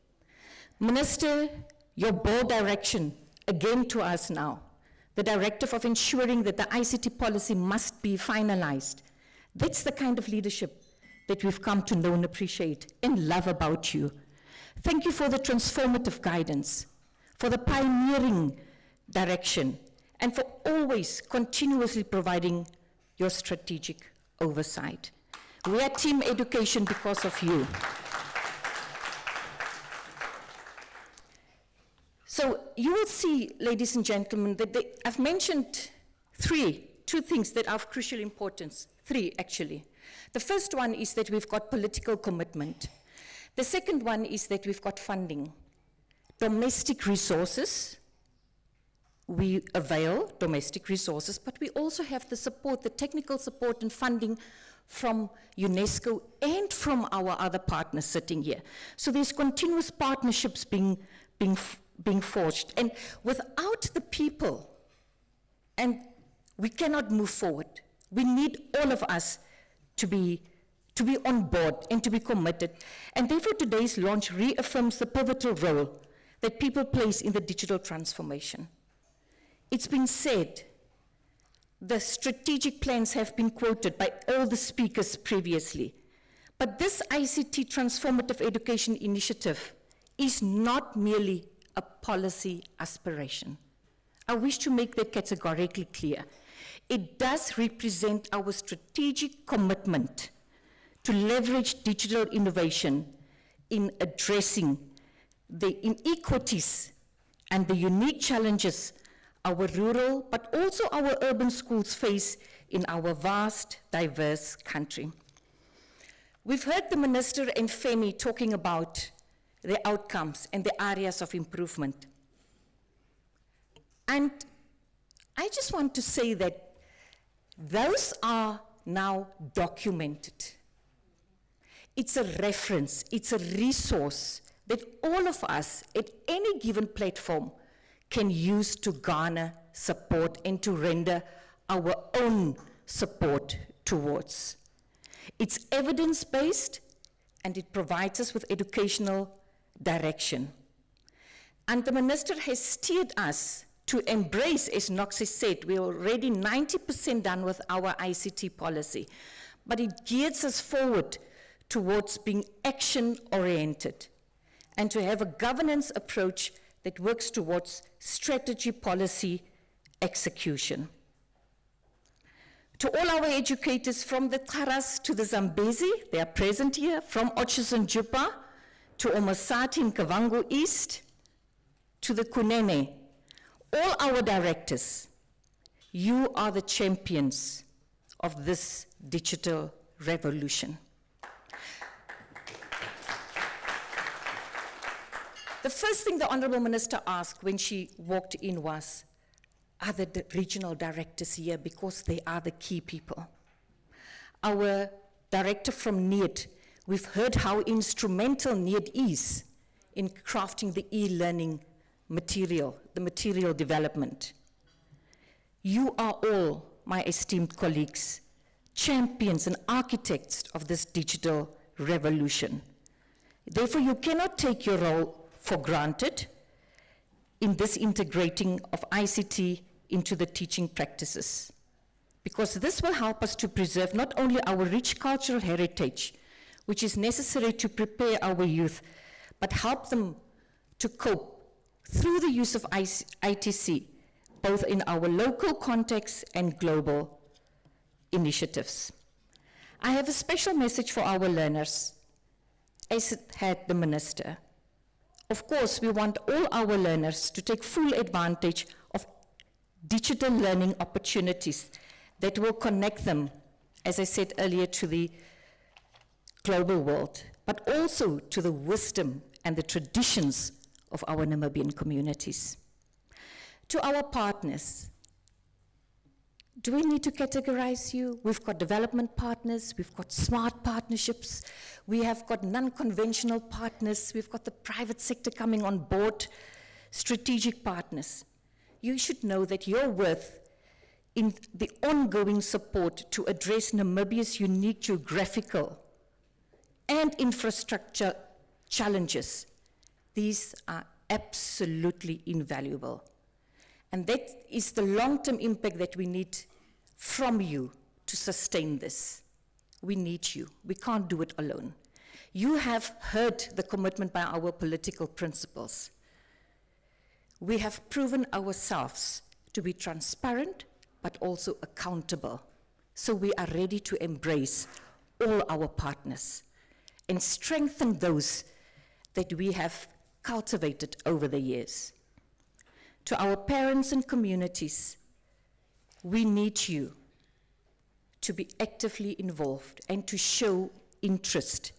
Minister, your bold direction, again to us now, the directive of ensuring that the ICT policy must be finalized. That's the kind of leadership that we've come to know and appreciate and love about you. Thank you for the transformative guidance, for the pioneering direction, and for always continuously providing your strategic oversight. We are Team Education because of you. So you will see, ladies and gentlemen, that I've mentioned two things that are of crucial importance. Three, actually. The first one is that we've got political commitment. The second one is that we've got funding. Domestic resources, we avail domestic resources, but we also have the support, the technical support and funding from UNESCO and from our other partners sitting here. So there's continuous partnerships being forged. And without the people, and we cannot move forward. We need all of us to be on board and to be committed. And therefore today's launch reaffirms the pivotal role that people place in the digital transformation. It's been said, the strategic plans have been quoted by all the speakers previously. But this ICT Transformative Education Initiative is not merely a policy aspiration. I wish to make that categorically clear. It does represent our strategic commitment to leverage digital innovation in addressing the inequities and the unique challenges our rural, but also our urban schools face in our vast, diverse country. We've heard the Minister and Femi talking about the outcomes and the areas of improvement. And I just want to say that those are now documented. It's a reference, it's a resource that all of us at any given platform can use to garner support and to render our own support towards. It's evidence-based and it provides us with educational direction. And the Minister has steered us to embrace, as Nox has said, we're already 90% done with our ICT policy, but it gears us forward towards being action-oriented and to have a governance approach that works towards strategy policy execution. To all our educators from the Taras to the Zambezi, they are present here, from Otchison Jupa to Omasati in Kavango East to the Kunene, all our directors, you are the champions of this digital revolution. The first thing the Honourable Minister asked when she walked in was, are the regional directors here, because they are the key people. Our director from NEED, we've heard how instrumental NEED is in crafting the e-learning material, the material development. You are all, my esteemed colleagues, champions and architects of this digital revolution. Therefore, you cannot take your role for granted in this integrating of ICT into the teaching practices, because this will help us to preserve not only our rich cultural heritage, which is necessary to prepare our youth, but help them to cope through the use of ITC, both in our local context and global initiatives. I have a special message for our learners, as it had the Minister. Of course, we want all our learners to take full advantage of digital learning opportunities that will connect them, as I said earlier, to the global world, but also to the wisdom and the traditions of our Namibian communities. To our partners, Do we need to categorize you? We've got development partners, we've got smart partnerships, we have got non-conventional partners, we've got the private sector coming on board, strategic partners. You should know that your worth in the ongoing support to address Namibia's unique geographical and infrastructure challenges, these are absolutely invaluable. And that is the long-term impact that we need from you to sustain this. We need you. We can't do it alone. You have heard the commitment by our political principles. We have proven ourselves to be transparent, but also accountable. So we are ready to embrace all our partners and strengthen those that we have cultivated over the years. To our parents and communities, we need you to be actively involved and to show interest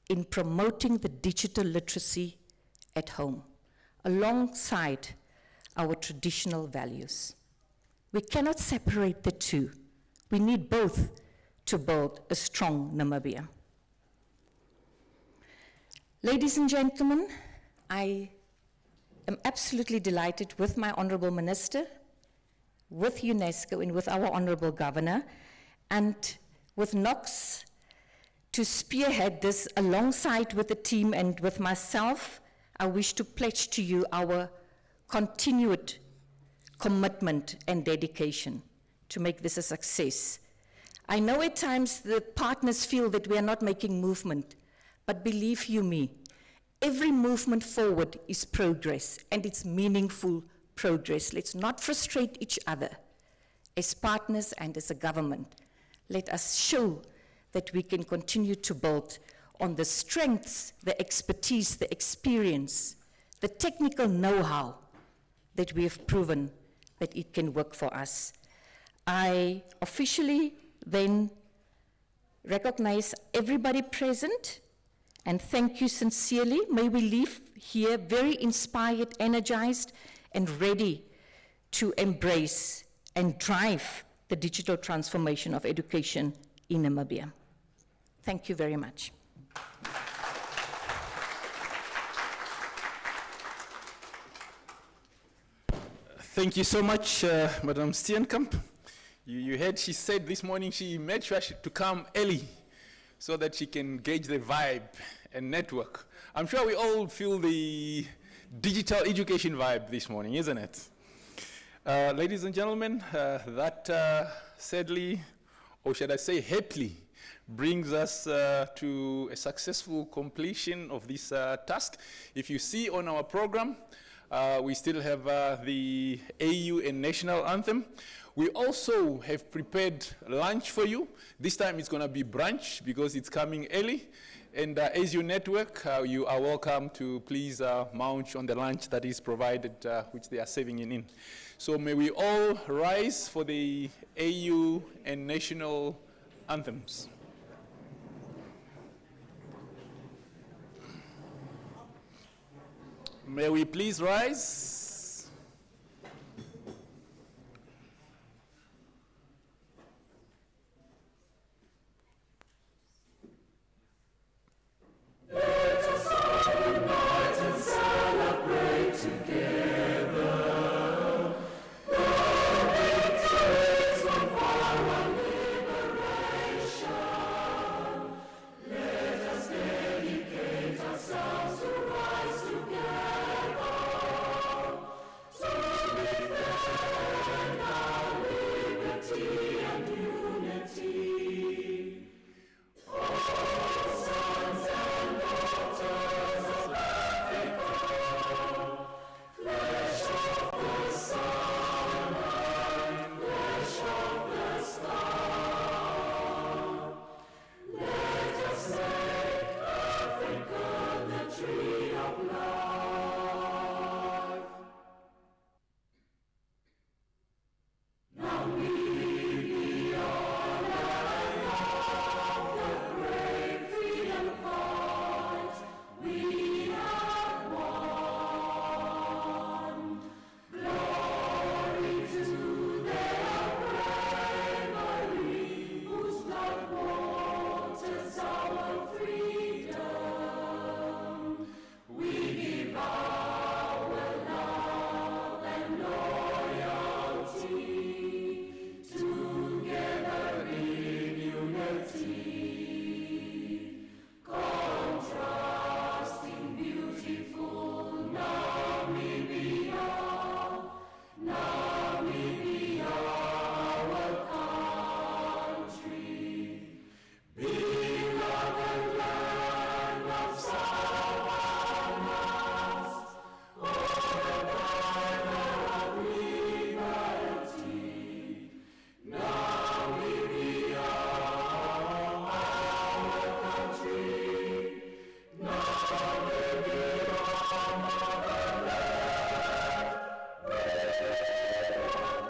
in promoting the digital literacy at home, alongside our traditional values. We cannot separate the two. We need both to build a strong Namibia. Ladies and gentlemen, I am absolutely delighted with my Honourable Minister, with UNESCO and with our Honourable Governor, and with Knox to spearhead this alongside with the team and with myself. I wish to pledge to you our continued commitment and dedication to make this a success. I know at times the partners feel that we are not making movement, but believe you me, every movement forward is progress, and it's meaningful progress. Let's not frustrate each other as partners and as a government. Let us show that we can continue to build on the strengths, the expertise, the experience, the technical know-how that we have proven that it can work for us. I officially then recognize everybody present and thank you sincerely. May we leave here very inspired, energized, and ready to embrace and drive the digital transformation of education in Namibia. Thank you very much. Thank you so much, Madam Steenkamp. You heard she said this morning she made sure to come early so that she can gauge the vibe and network. I'm sure we all feel the digital education vibe this morning, isn't it? Ladies and gentlemen, that sadly, or should I say happily, brings us to a successful completion of this task. If you see on our program, we still have the AU and national anthem. We also have prepared lunch for you. This time it's going to be brunch because it's coming early. And as you network, you are welcome to please munch on the lunch that is provided, which they are serving in. So may we all rise for the AU and national anthems. May we please rise?